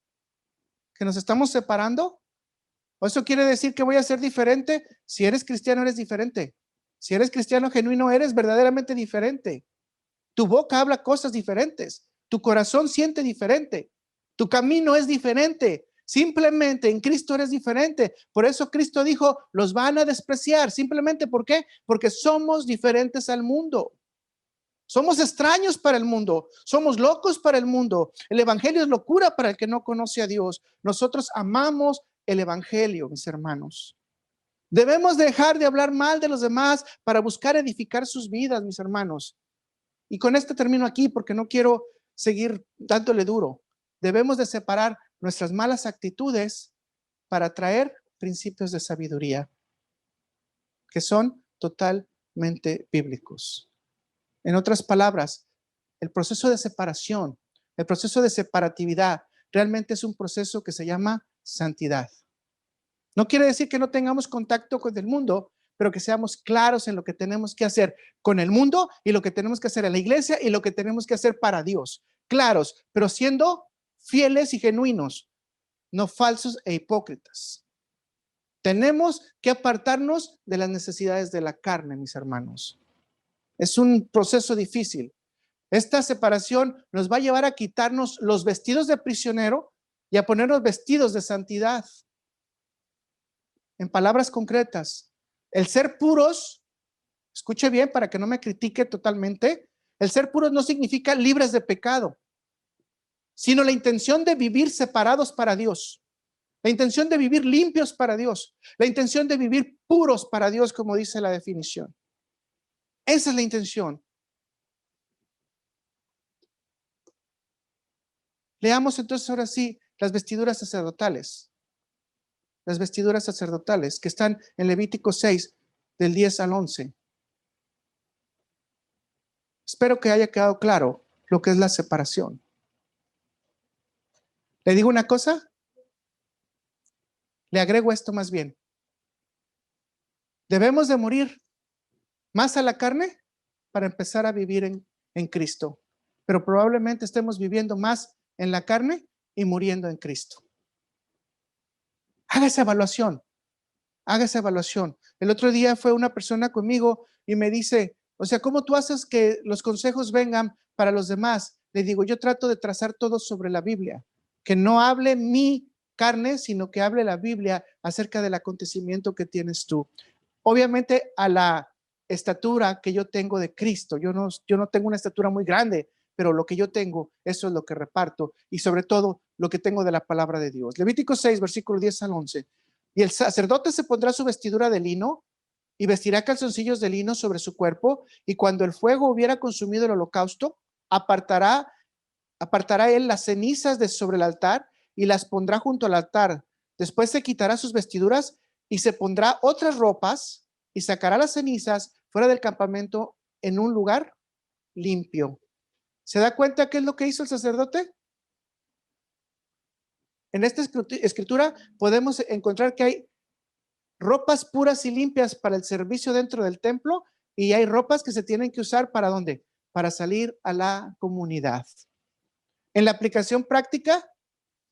[SPEAKER 1] ¿Que nos estamos separando? ¿O eso quiere decir que voy a ser diferente? Si eres cristiano, eres diferente. Si eres cristiano genuino, eres verdaderamente diferente. Tu boca habla cosas diferentes. Tu corazón siente diferente. Tu camino es diferente. Simplemente en Cristo eres diferente. Por eso Cristo dijo, los van a despreciar. Simplemente, ¿por qué? Porque somos diferentes al mundo. Somos extraños para el mundo, somos locos para el mundo. El evangelio es locura para el que no conoce a Dios. Nosotros amamos el evangelio, mis hermanos. Debemos dejar de hablar mal de los demás para buscar edificar sus vidas, mis hermanos. Y con esto termino aquí porque no quiero seguir dándole duro. Debemos de separar nuestras malas actitudes para traer principios de sabiduría que son totalmente bíblicos. En otras palabras, el proceso de separación, el proceso de separatividad, realmente es un proceso que se llama santidad. No quiere decir que no tengamos contacto con el mundo, pero que seamos claros en lo que tenemos que hacer con el mundo y lo que tenemos que hacer en la iglesia y lo que tenemos que hacer para Dios. Claros, pero siendo fieles y genuinos, no falsos e hipócritas. Tenemos que apartarnos de las necesidades de la carne, mis hermanos. Es un proceso difícil. Esta separación nos va a llevar a quitarnos los vestidos de prisionero y a ponernos vestidos de santidad. En palabras concretas, el ser puros, escuche bien para que no me critique totalmente, el ser puros no significa libres de pecado, sino la intención de vivir separados para Dios, la intención de vivir limpios para Dios, la intención de vivir puros para Dios, como dice la definición. Esa es la intención. Leamos entonces ahora sí las vestiduras sacerdotales. Las vestiduras sacerdotales que están en Levítico 6, del 10 al 11. Espero que haya quedado claro lo que es la separación. ¿Le digo una cosa? Le agrego esto más bien. Debemos de morir más a la carne para empezar a vivir en Cristo. Pero probablemente estemos viviendo más en la carne y muriendo en Cristo. Haga esa evaluación. Haga esa evaluación. El otro día fue una persona conmigo y me dice, o sea, ¿cómo tú haces que los consejos vengan para los demás? Le digo, yo trato de trazar todo sobre la Biblia, que no hable mi carne, sino que hable la Biblia acerca del acontecimiento que tienes tú. Obviamente a la estatura que yo tengo de Cristo, yo no tengo una estatura muy grande, pero lo que yo tengo, eso es lo que reparto y sobre todo lo que tengo de la palabra de Dios. Levítico 6, versículo 10 al 11. Y el sacerdote se pondrá su vestidura de lino y vestirá calzoncillos de lino sobre su cuerpo, y cuando el fuego hubiera consumido el holocausto, apartará él las cenizas de sobre el altar y las pondrá junto al altar. Después se quitará sus vestiduras y se pondrá otras ropas y sacará las cenizas fuera del campamento en un lugar limpio. ¿Se da cuenta qué es lo que hizo el sacerdote? En esta escritura podemos encontrar que hay ropas puras y limpias para el servicio dentro del templo y hay ropas que se tienen que usar para ¿dónde? Para salir a la comunidad. En la aplicación práctica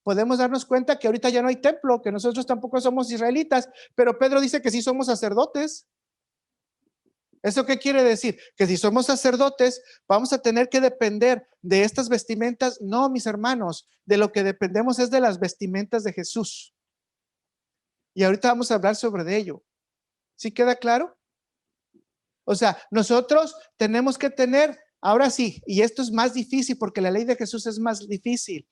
[SPEAKER 1] podemos darnos cuenta que ahorita ya no hay templo, que nosotros tampoco somos israelitas, pero Pedro dice que sí somos sacerdotes. ¿Eso qué quiere decir? Que si somos sacerdotes, vamos a tener que depender de estas vestimentas. No, mis hermanos, de lo que dependemos es de las vestimentas de Jesús. Y ahorita vamos a hablar sobre ello. ¿Sí queda claro? O sea, nosotros tenemos que tener Ahora sí, y esto es más difícil porque la ley de Jesús es más difícil,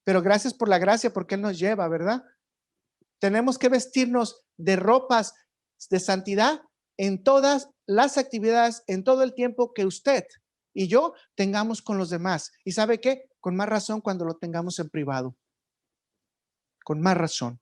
[SPEAKER 1] pero gracias por la gracia porque Él nos lleva, ¿verdad? Tenemos que vestirnos de ropas de santidad en todas las actividades, en todo el tiempo que usted y yo tengamos con los demás. ¿Y sabe qué? Con más razón cuando lo tengamos en privado. Con más razón.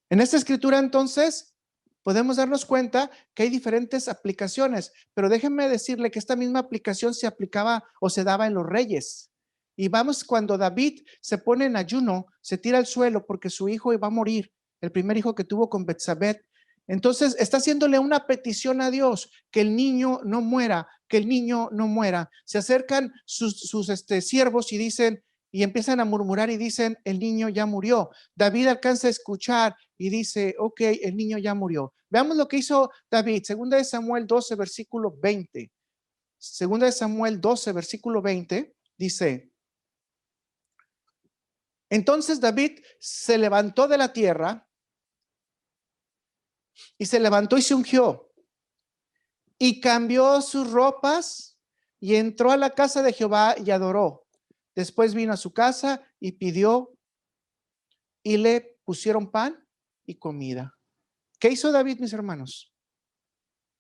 [SPEAKER 1] En esta escritura, entonces, podemos darnos cuenta que hay diferentes aplicaciones, pero déjenme decirle que esta misma aplicación se aplicaba o se daba en los reyes. Y vamos, cuando David se pone en ayuno, se tira al suelo porque su hijo iba a morir, el primer hijo que tuvo con Betsabé. Entonces está haciéndole una petición a Dios, que el niño no muera, que el niño no muera. Se acercan sus siervos y dicen, y empiezan a murmurar y dicen, el niño ya murió. David alcanza a escuchar y dice, ok, el niño ya murió. Veamos lo que hizo David. Segunda de Samuel 12, versículo 20. Segunda de Samuel 12, versículo 20, dice, entonces David se levantó de la tierra y se levantó y se ungió y cambió sus ropas y entró a la casa de Jehová y adoró. Después vino a su casa y pidió y le pusieron pan y comida. ¿Qué hizo David, mis hermanos?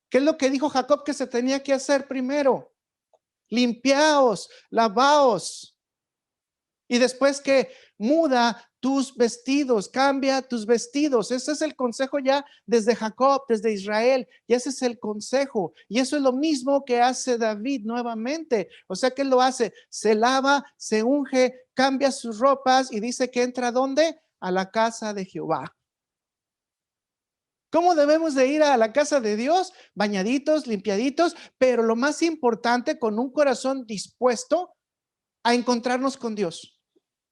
[SPEAKER 1] ¿Qué es lo que dijo Jacob que se tenía que hacer primero? Limpiaos, lavaos. Y después que muda tus vestidos, cambia tus vestidos. Ese es el consejo ya desde Jacob, desde Israel. Y ese es el consejo. Y eso es lo mismo que hace David nuevamente. O sea que él lo hace, se lava, se unge, cambia sus ropas y dice que entra ¿a dónde? A la casa de Jehová. ¿Cómo debemos de ir a la casa de Dios? Bañaditos, limpiaditos, pero lo más importante, con un corazón dispuesto a encontrarnos con Dios,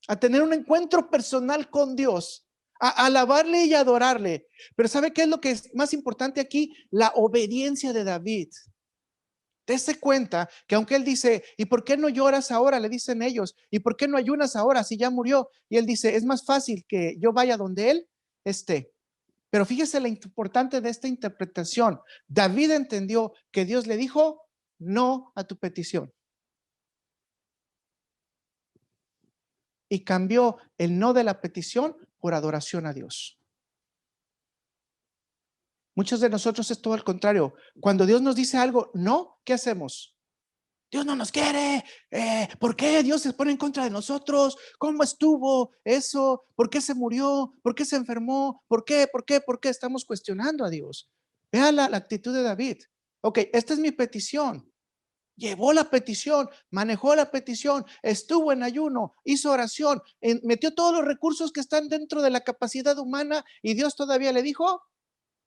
[SPEAKER 1] a tener un encuentro personal con Dios, a alabarle y adorarle. Pero ¿sabe qué es lo que es más importante aquí? La obediencia de David. Dese cuenta que aunque él dice, ¿y por qué no lloras ahora? Le dicen ellos, ¿y por qué no ayunas ahora si ya murió? Y él dice, es más fácil que yo vaya donde él esté. Pero fíjese lo importante de esta interpretación. David entendió que Dios le dijo no a tu petición. Y cambió el no de la petición por adoración a Dios. Muchos de nosotros es todo al contrario. Cuando Dios nos dice algo, no, ¿qué hacemos? Dios no nos quiere. ¿Por qué Dios se pone en contra de nosotros? ¿Cómo estuvo eso? ¿Por qué se murió? ¿Por qué se enfermó? ¿Por qué? ¿Por qué? ¿Por qué? Estamos cuestionando a Dios. Vea la actitud de David. Ok, esta es mi petición. Llevó la petición, manejó la petición, estuvo en ayuno, hizo oración, metió todos los recursos que están dentro de la capacidad humana y Dios todavía le dijo,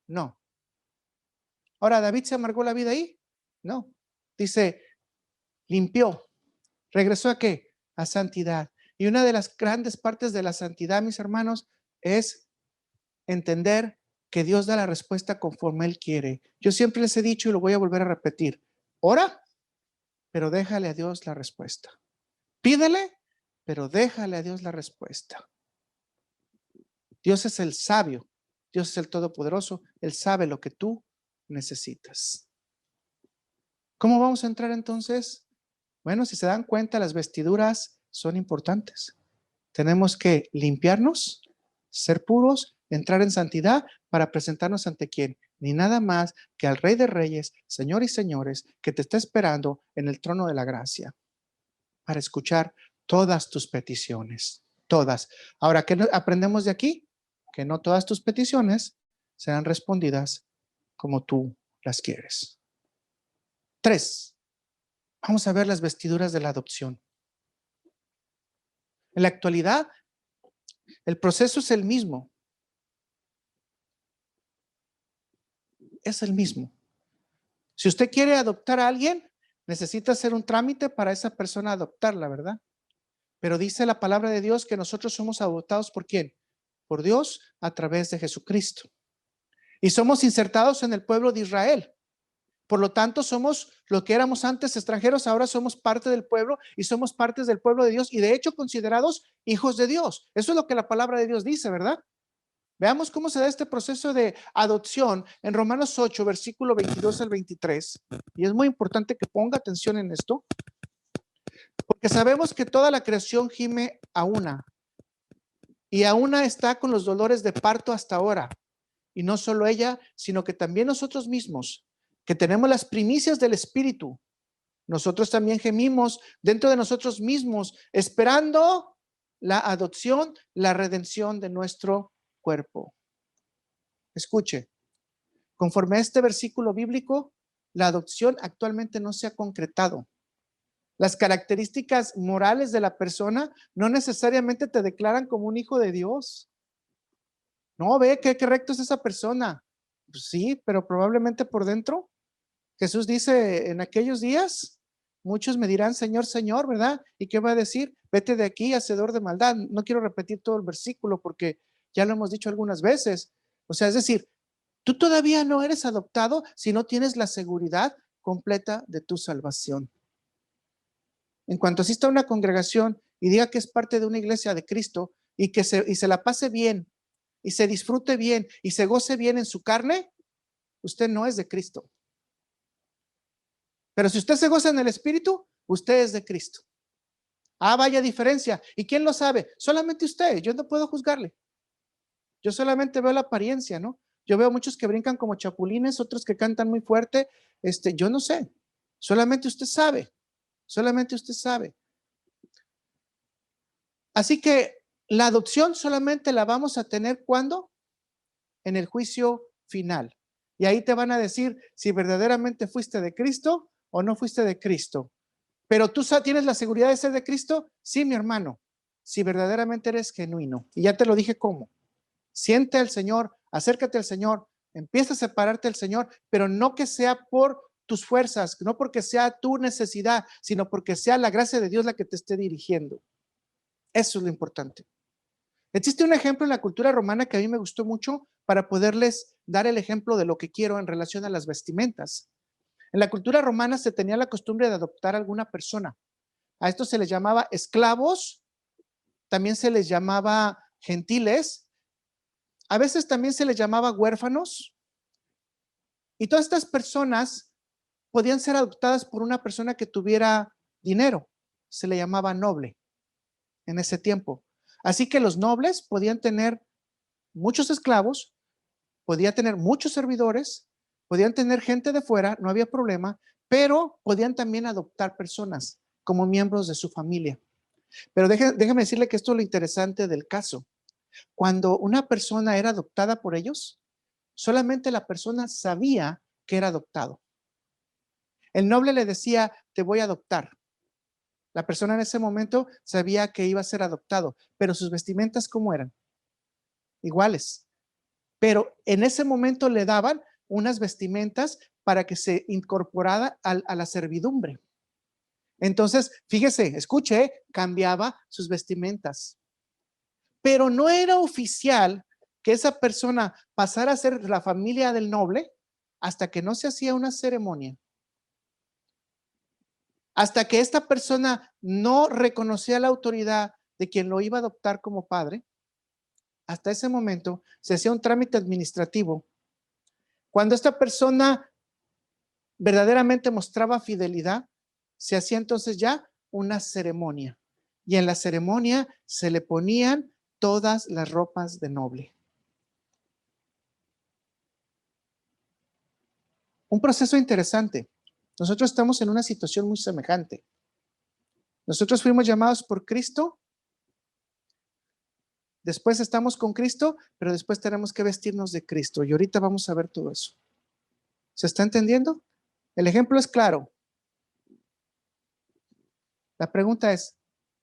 [SPEAKER 1] no. Ahora, ¿David se amargó la vida ahí? No. Dice, limpió. ¿Regresó a qué? A santidad. Y una de las grandes partes de la santidad, mis hermanos, es entender que Dios da la respuesta conforme Él quiere. Yo siempre les he dicho y lo voy a volver a repetir. Ora, pero déjale a Dios la respuesta. Pídele, pero déjale a Dios la respuesta. Dios es el sabio, Dios es el todopoderoso, Él sabe lo que tú necesitas. ¿Cómo vamos a entrar entonces? Bueno, si se dan cuenta, las vestiduras son importantes. Tenemos que limpiarnos, ser puros, entrar en santidad para presentarnos ante quién, ni nada más que al Rey de Reyes, Señor y señores, que te está esperando en el trono de la gracia para escuchar todas tus peticiones, todas. Ahora, ¿qué aprendemos de aquí? Que no todas tus peticiones serán respondidas como tú las quieres. 3. Vamos a ver las vestiduras de la adopción. En la actualidad, el proceso es el mismo. Es el mismo. Si usted quiere adoptar a alguien, necesita hacer un trámite para esa persona adoptarla, ¿verdad? Pero dice la palabra de Dios que nosotros somos adoptados ¿por quién? Por Dios a través de Jesucristo. Y somos insertados en el pueblo de Israel. Por lo tanto, somos lo que éramos antes extranjeros, ahora somos parte del pueblo y somos partes del pueblo de Dios y de hecho considerados hijos de Dios. Eso es lo que la palabra de Dios dice, ¿verdad? Veamos cómo se da este proceso de adopción en Romanos 8, versículo 22 al 23. Y es muy importante que ponga atención en esto. Porque sabemos que toda la creación gime a una, y a una está con los dolores de parto hasta ahora. Y no solo ella, sino que también nosotros mismos, que tenemos las primicias del Espíritu, nosotros también gemimos dentro de nosotros mismos, esperando la adopción, la redención de nuestro cuerpo. Escuche, conforme a este versículo bíblico, la adopción actualmente no se ha concretado. Las características morales de la persona no necesariamente te declaran como un hijo de Dios. No, ve qué recto es esa persona. Pues sí, pero probablemente por dentro, Jesús dice, en aquellos días, muchos me dirán, Señor, Señor, ¿verdad? ¿Y qué va a decir? Vete de aquí, hacedor de maldad. No quiero repetir todo el versículo porque ya lo hemos dicho algunas veces. O sea, es decir, tú todavía no eres adoptado si no tienes la seguridad completa de tu salvación. En cuanto asista a una congregación y diga que es parte de una iglesia de Cristo y que se la pase bien y se disfrute bien y se goce bien en su carne, usted no es de Cristo. Pero si usted se goza en el Espíritu, usted es de Cristo. Ah, vaya diferencia. ¿Y quién lo sabe? Solamente usted. Yo no puedo juzgarle. Yo solamente veo la apariencia, ¿no? Yo veo muchos que brincan como chapulines, otros que cantan muy fuerte. Yo no sé. Solamente usted sabe. Solamente usted sabe. Así que la adopción solamente la vamos a tener ¿cuándo? En el juicio final. Y ahí te van a decir si verdaderamente fuiste de Cristo o no fuiste de Cristo. Pero tú tienes la seguridad de ser de Cristo, sí, mi hermano, si verdaderamente eres genuino. Y ya te lo dije cómo. Siente al Señor, acércate al Señor, empieza a separarte del Señor, pero no que sea por tus fuerzas, no porque sea tu necesidad, sino porque sea la gracia de Dios la que te esté dirigiendo. Eso es lo importante. Existe un ejemplo en la cultura romana que a mí me gustó mucho para poderles dar el ejemplo de lo que quiero en relación a las vestimentas. En la cultura romana se tenía la costumbre de adoptar a alguna persona. A esto se les llamaba esclavos, también se les llamaba gentiles, a veces también se les llamaba huérfanos, y todas estas personas podían ser adoptadas por una persona que tuviera dinero, se le llamaba noble en ese tiempo. Así que los nobles podían tener muchos esclavos, podían tener muchos servidores, podían tener gente de fuera, no había problema, pero podían también adoptar personas como miembros de su familia. Pero déjame decirle que esto es lo interesante del caso. Cuando una persona era adoptada por ellos, solamente la persona sabía que era adoptado. El noble le decía, te voy a adoptar. La persona en ese momento sabía que iba a ser adoptado, pero sus vestimentas, ¿cómo eran? Iguales. Pero en ese momento le daban unas vestimentas para que se incorporara a la servidumbre. Entonces, fíjese, escuche, cambiaba sus vestimentas. Pero no era oficial que esa persona pasara a ser la familia del noble hasta que no se hacía una ceremonia. Hasta que esta persona no reconocía la autoridad de quien lo iba a adoptar como padre, hasta ese momento se hacía un trámite administrativo. Cuando esta persona verdaderamente mostraba fidelidad, se hacía entonces ya una ceremonia. Y en la ceremonia se le ponían todas las ropas de noble. Un proceso interesante. Nosotros estamos en una situación muy semejante. Nosotros fuimos llamados por Cristo, después estamos con Cristo, pero después tenemos que vestirnos de Cristo. Y ahorita vamos a ver todo eso. ¿Se está entendiendo? El ejemplo es claro. La pregunta es,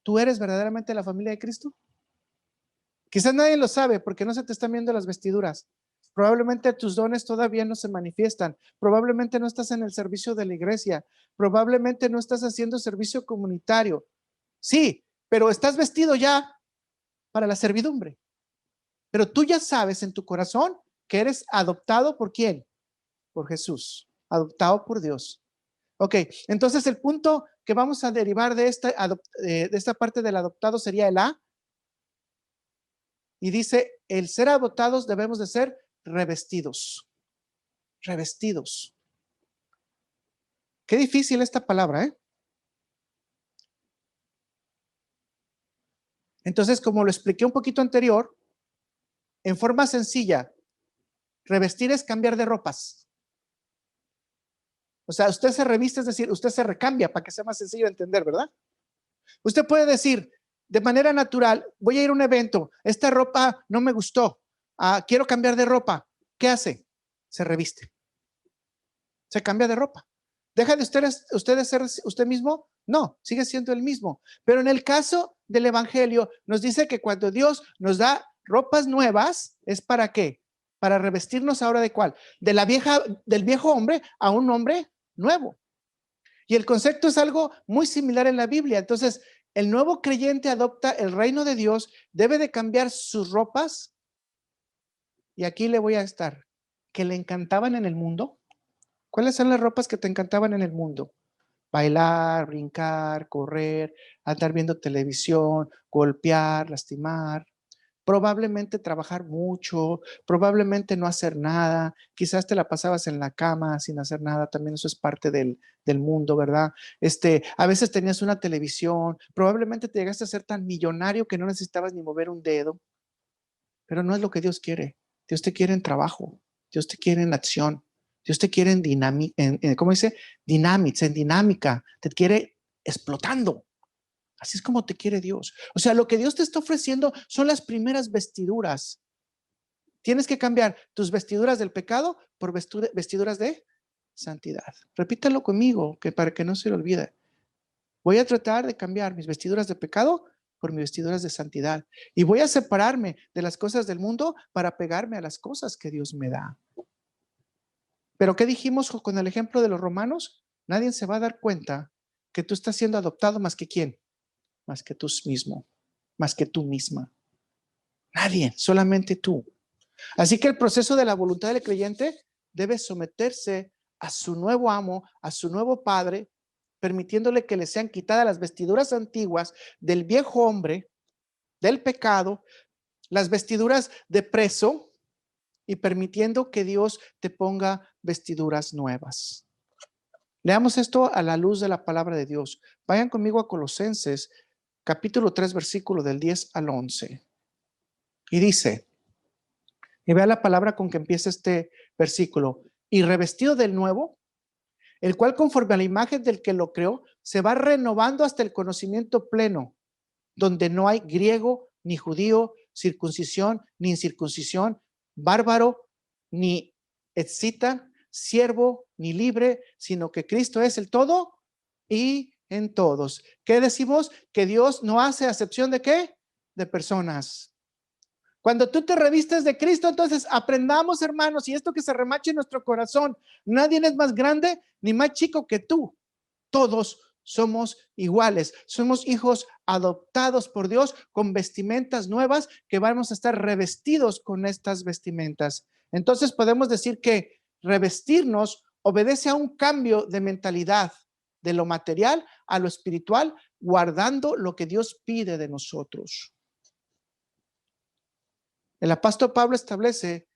[SPEAKER 1] ¿tú eres verdaderamente la familia de Cristo? Quizás nadie lo sabe porque no se te están viendo las vestiduras. Probablemente tus dones todavía no se manifiestan. Probablemente no estás en el servicio de la iglesia. Probablemente no estás haciendo servicio comunitario. Sí, pero estás vestido ya para la servidumbre. Pero tú ya sabes en tu corazón que eres adoptado por quién? Por Jesús. Adoptado por Dios. Ok, entonces el punto que vamos a derivar de esta parte del adoptado sería el A. Y dice, el ser adoptados debemos de ser revestidos. Revestidos. Qué difícil esta palabra, ¿eh? Entonces, como lo expliqué un poquito anterior, en forma sencilla, revestir es cambiar de ropas. O sea, usted se reviste, es decir, usted se recambia para que sea más sencillo de entender, ¿verdad? Usted puede decir de manera natural, voy a ir a un evento, esta ropa no me gustó, quiero cambiar de ropa. ¿Qué hace? Se reviste. Se cambia de ropa. ¿Deja de usted ser usted mismo? No, sigue siendo el mismo. Pero en el caso del Evangelio, nos dice que cuando Dios nos da ropas nuevas, ¿es para qué? Para revestirnos ahora de cuál? Del viejo hombre a un hombre nuevo. Y el concepto es algo muy similar en la Biblia. Entonces, el nuevo creyente adopta el reino de Dios, debe de cambiar sus ropas. Y aquí le voy a estar, que le encantaban en el mundo. ¿Cuáles son las ropas que te encantaban en el mundo? Bailar, brincar, correr, andar viendo televisión, golpear, lastimar, probablemente trabajar mucho, probablemente no hacer nada, quizás te la pasabas en la cama sin hacer nada, también eso es parte del mundo, ¿verdad? A veces tenías una televisión, probablemente te llegaste a ser tan millonario que no necesitabas ni mover un dedo, pero no es lo que Dios quiere. Dios te quiere en trabajo, Dios te quiere en acción, Dios te quiere en dinámica, ¿cómo dice? Dynamics, en dinámica, te quiere explotando. Así es como te quiere Dios. O sea, lo que Dios te está ofreciendo son las primeras vestiduras. Tienes que cambiar tus vestiduras del pecado por vestiduras de santidad. Repítalo conmigo, que para que no se le olvide. Voy a tratar de cambiar mis vestiduras de pecado por mis vestiduras de santidad. Y voy a separarme de las cosas del mundo para pegarme a las cosas que Dios me da. Pero ¿qué dijimos con el ejemplo de los romanos? Nadie se va a dar cuenta que tú estás siendo adoptado más que quién, más que tú mismo, más que tú misma. Nadie, solamente tú. Así que el proceso de la voluntad del creyente debe someterse a su nuevo amo, a su nuevo padre, permitiéndole que le sean quitadas las vestiduras antiguas del viejo hombre, del pecado, las vestiduras de preso y permitiendo que Dios te ponga vestiduras nuevas. Leamos esto a la luz de la palabra de Dios. Vayan conmigo a Colosenses, capítulo 3, versículo del 10 al 11. Y dice, y vea la palabra con que empieza este versículo, y revestido del nuevo, el cual conforme a la imagen del que lo creó, se va renovando hasta el conocimiento pleno, donde no hay griego ni judío, circuncisión ni incircuncisión, bárbaro ni escita, siervo ni libre, sino que Cristo es el todo y en todos. ¿Qué decimos? Que Dios no hace acepción de ¿qué? De personas. Cuando tú te revistes de Cristo, entonces aprendamos, hermanos, y esto que se remache en nuestro corazón, nadie es más grande ni más chico que tú. Todos somos iguales, somos hijos adoptados por Dios con vestimentas nuevas que vamos a estar revestidos con estas vestimentas. Entonces podemos decir que revestirnos obedece a un cambio de mentalidad de lo material a lo espiritual, guardando lo que Dios pide de nosotros. El apóstol Pablo establece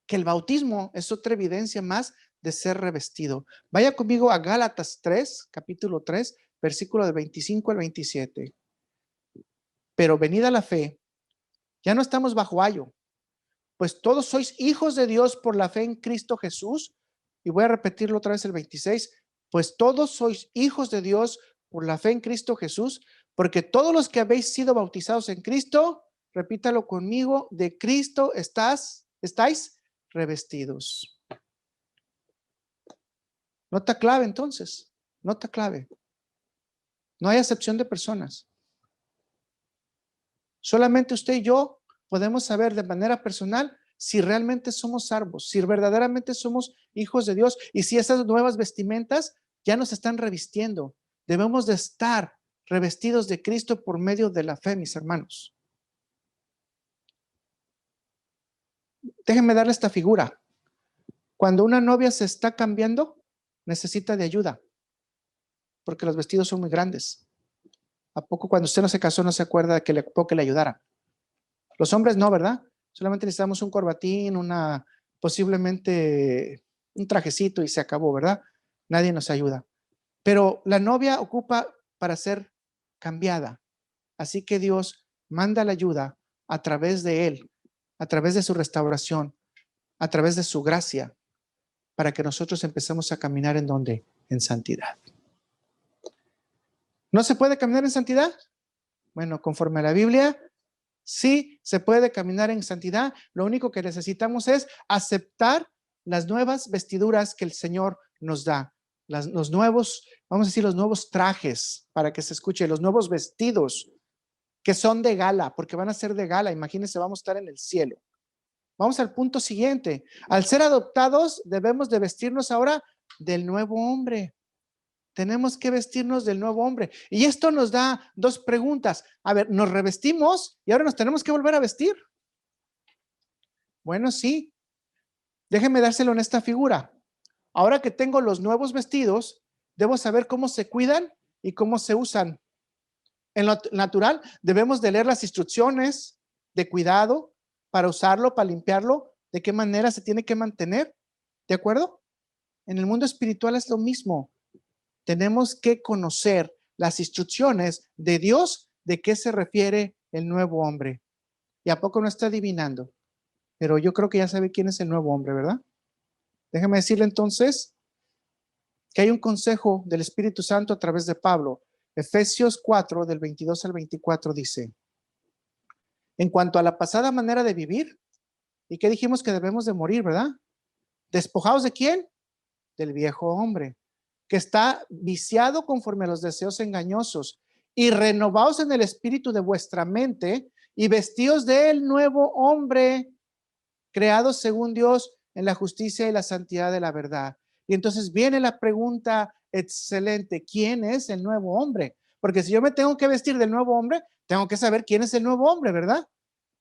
[SPEAKER 1] que el bautismo es otra evidencia más de ser revestido. Vaya conmigo a Gálatas 3, capítulo 3, versículo de 25 al 27. Pero venida la fe, ya no estamos bajo ayo, pues todos sois hijos de Dios por la fe en Cristo Jesús. Y voy a repetirlo otra vez el 26, pues todos sois hijos de Dios por la fe en Cristo Jesús, porque todos los que habéis sido bautizados en Cristo, repítalo conmigo, de Cristo estáis revestidos. Nota clave entonces, nota clave. No hay acepción de personas. Solamente usted y yo podemos saber de manera personal si realmente somos salvos, si verdaderamente somos hijos de Dios y si esas nuevas vestimentas ya nos están revistiendo. Debemos de estar revestidos de Cristo por medio de la fe, mis hermanos. Déjenme darle esta figura. Cuando una novia se está cambiando, necesita de ayuda, porque los vestidos son muy grandes. ¿A poco cuando usted no se casó no se acuerda de que le ayudara? Los hombres no, ¿verdad? Solamente necesitamos un corbatín, posiblemente un trajecito y se acabó, ¿verdad? Nadie nos ayuda. Pero la novia ocupa para ser cambiada. Así que Dios manda la ayuda a través de Él, a través de su restauración, a través de su gracia, para que nosotros empecemos a caminar ¿en dónde? En santidad. ¿No se puede caminar en santidad? Bueno, conforme a la Biblia, sí se puede caminar en santidad. Lo único que necesitamos es aceptar las nuevas vestiduras que el Señor nos da. Los nuevos, vamos a decir, los nuevos trajes, para que se escuche, los nuevos vestidos que son de gala, porque van a ser de gala. Imagínense, vamos a estar en el cielo. Vamos al punto siguiente. Al ser adoptados, debemos de vestirnos ahora del nuevo hombre. Tenemos que vestirnos del nuevo hombre. Y esto nos da dos preguntas. A ver, ¿nos revestimos y ahora nos tenemos que volver a vestir? Bueno, sí. Déjenme dárselo en esta figura. Ahora que tengo los nuevos vestidos, debo saber cómo se cuidan y cómo se usan. En lo natural, debemos de leer las instrucciones de cuidado para usarlo, para limpiarlo, de qué manera se tiene que mantener. ¿De acuerdo? En el mundo espiritual es lo mismo. Tenemos que conocer las instrucciones de Dios de qué se refiere el nuevo hombre. ¿Y a poco no está adivinando? Pero yo creo que ya sabe quién es el nuevo hombre, ¿verdad? Déjeme decirle entonces que hay un consejo del Espíritu Santo a través de Pablo. Efesios 4, del 22 al 24 dice, en cuanto a la pasada manera de vivir, ¿y qué dijimos que debemos de morir, verdad? ¿Despojados de quién? Del viejo hombre, que está viciado conforme a los deseos engañosos, y renovaos en el espíritu de vuestra mente, y vestidos del nuevo hombre, creados según Dios en la justicia y la santidad de la verdad. Y entonces viene la pregunta excelente, ¿quién es el nuevo hombre? Porque si yo me tengo que vestir del nuevo hombre, tengo que saber quién es el nuevo hombre, ¿verdad?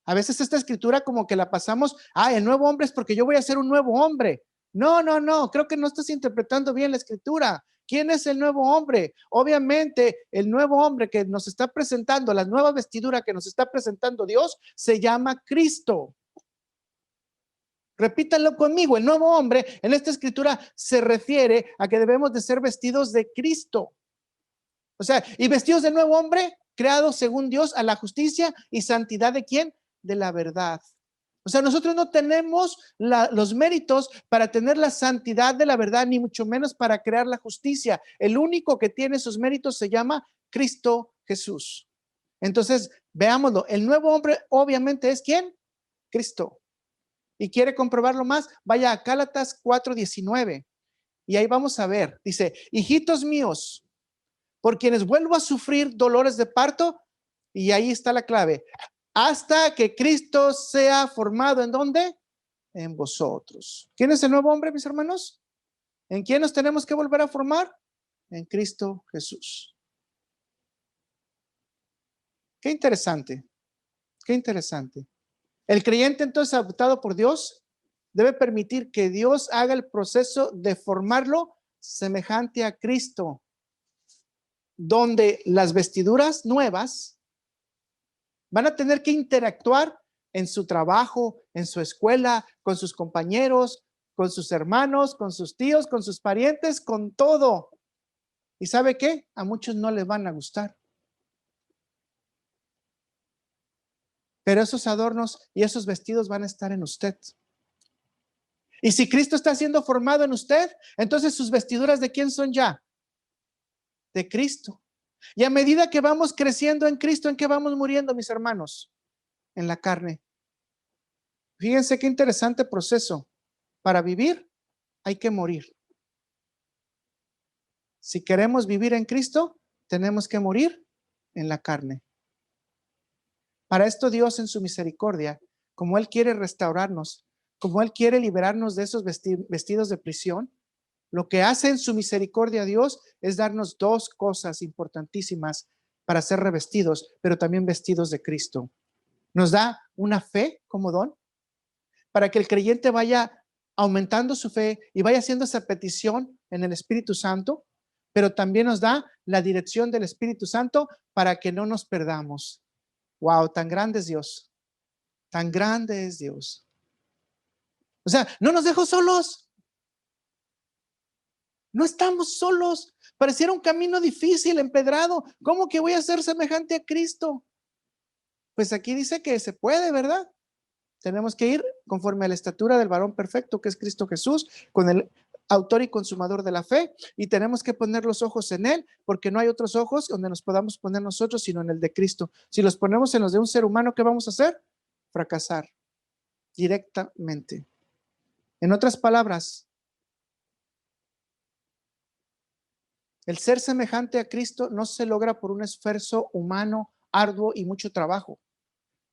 [SPEAKER 1] A veces esta escritura como que la pasamos, el nuevo hombre es porque yo voy a ser un nuevo hombre. No, no, no, creo que no estás interpretando bien la escritura. ¿Quién es el nuevo hombre? Obviamente, el nuevo hombre que nos está presentando, la nueva vestidura que nos está presentando Dios, se llama Cristo. Repítanlo conmigo, el nuevo hombre en esta escritura se refiere a que debemos de ser vestidos de Cristo. O sea, y vestidos de nuevo hombre, creados según Dios a la justicia y santidad de ¿quién? De la verdad. O sea, nosotros no tenemos los méritos para tener la santidad de la verdad, ni mucho menos para crear la justicia. El único que tiene esos méritos se llama Cristo Jesús. Entonces, veámoslo. El nuevo hombre obviamente es ¿quién? Cristo. ¿Y quiere comprobarlo más? Vaya a Gálatas 4:19. Y ahí vamos a ver. Dice, hijitos míos, por quienes vuelvo a sufrir dolores de parto, y ahí está la clave, hasta que Cristo sea formado, ¿en dónde? En vosotros. ¿Quién es el nuevo hombre, mis hermanos? ¿En quién nos tenemos que volver a formar? En Cristo Jesús. Qué interesante, qué interesante. El creyente entonces adoptado por Dios debe permitir que Dios haga el proceso de formarlo semejante a Cristo, donde las vestiduras nuevas van a tener que interactuar en su trabajo, en su escuela, con sus compañeros, con sus hermanos, con sus tíos, con sus parientes, con todo. ¿Y sabe qué? A muchos no les van a gustar. Pero esos adornos y esos vestidos van a estar en usted. Y si Cristo está siendo formado en usted, entonces sus vestiduras ¿de quién son ya? De Cristo. Y a medida que vamos creciendo en Cristo, ¿en qué vamos muriendo, mis hermanos? En la carne. Fíjense qué interesante proceso. Para vivir hay que morir. Si queremos vivir en Cristo, tenemos que morir en la carne. Para esto Dios en su misericordia, como Él quiere restaurarnos, como Él quiere liberarnos de esos vestidos de prisión, lo que hace en su misericordia Dios es darnos dos cosas importantísimas para ser revestidos, pero también vestidos de Cristo. Nos da una fe como don, para que el creyente vaya aumentando su fe y vaya haciendo esa petición en el Espíritu Santo, pero también nos da la dirección del Espíritu Santo para que no nos perdamos. Wow, tan grande es Dios, tan grande es Dios. O sea, no nos dejó solos. No estamos solos. Pareciera un camino difícil, empedrado. ¿Cómo que voy a ser semejante a Cristo? pues aquí dice que se puede, ¿verdad? Tenemos que ir conforme a la estatura del varón perfecto, que es Cristo Jesús, con el autor y consumador de la fe, y tenemos que poner los ojos en él, porque no hay otros ojos donde nos podamos poner nosotros, sino en el de Cristo. Si los ponemos en los de un ser humano, ¿qué vamos a hacer? Fracasar directamente. En otras palabras, el ser semejante a Cristo no se logra por un esfuerzo humano arduo y mucho trabajo.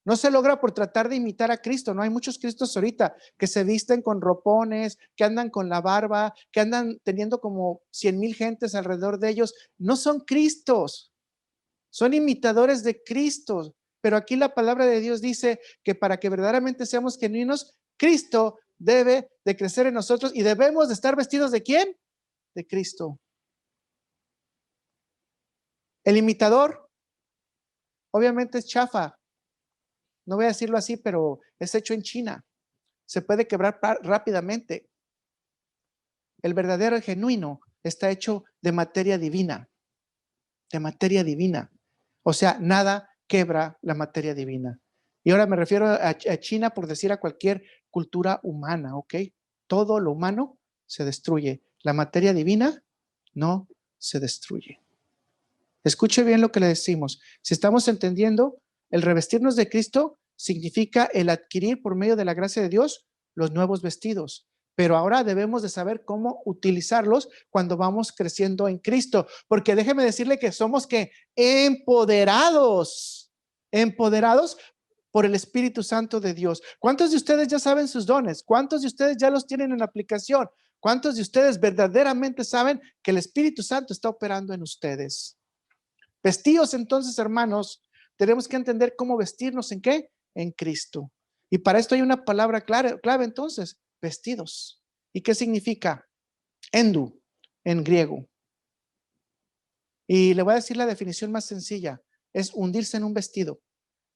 [SPEAKER 1] No se logra por tratar de imitar a Cristo. No hay muchos Cristos ahorita que se visten con ropones, que andan con la barba, que andan teniendo como 100,000 gentes alrededor de ellos. No son Cristos, son imitadores de Cristo. Pero aquí la palabra de Dios dice que para que verdaderamente seamos genuinos, Cristo debe de crecer en nosotros y debemos de estar vestidos ¿de quién? De Cristo. El imitador obviamente es chafa. No voy a decirlo así, pero es hecho en China. Se puede quebrar rápidamente. El verdadero y genuino está hecho de materia divina. De materia divina. O sea, nada quebra la materia divina. Y ahora me refiero a China por decir a cualquier cultura humana, ¿ok? Todo lo humano se destruye. La materia divina no se destruye. Escuche bien lo que le decimos. Si estamos entendiendo, el revestirnos de Cristo significa el adquirir por medio de la gracia de Dios los nuevos vestidos. Pero ahora debemos de saber cómo utilizarlos cuando vamos creciendo en Cristo. Porque déjeme decirle que somos que empoderados por el Espíritu Santo de Dios. ¿Cuántos de ustedes ya saben sus dones? ¿Cuántos de ustedes ya los tienen en aplicación? ¿Cuántos de ustedes verdaderamente saben que el Espíritu Santo está operando en ustedes? Vestidos entonces, hermanos, tenemos que entender cómo vestirnos en qué, en Cristo. Y para esto hay una palabra clave entonces, vestidos. ¿Y qué significa? Endu, en griego. Y le voy a decir la definición más sencilla, es hundirse en un vestido.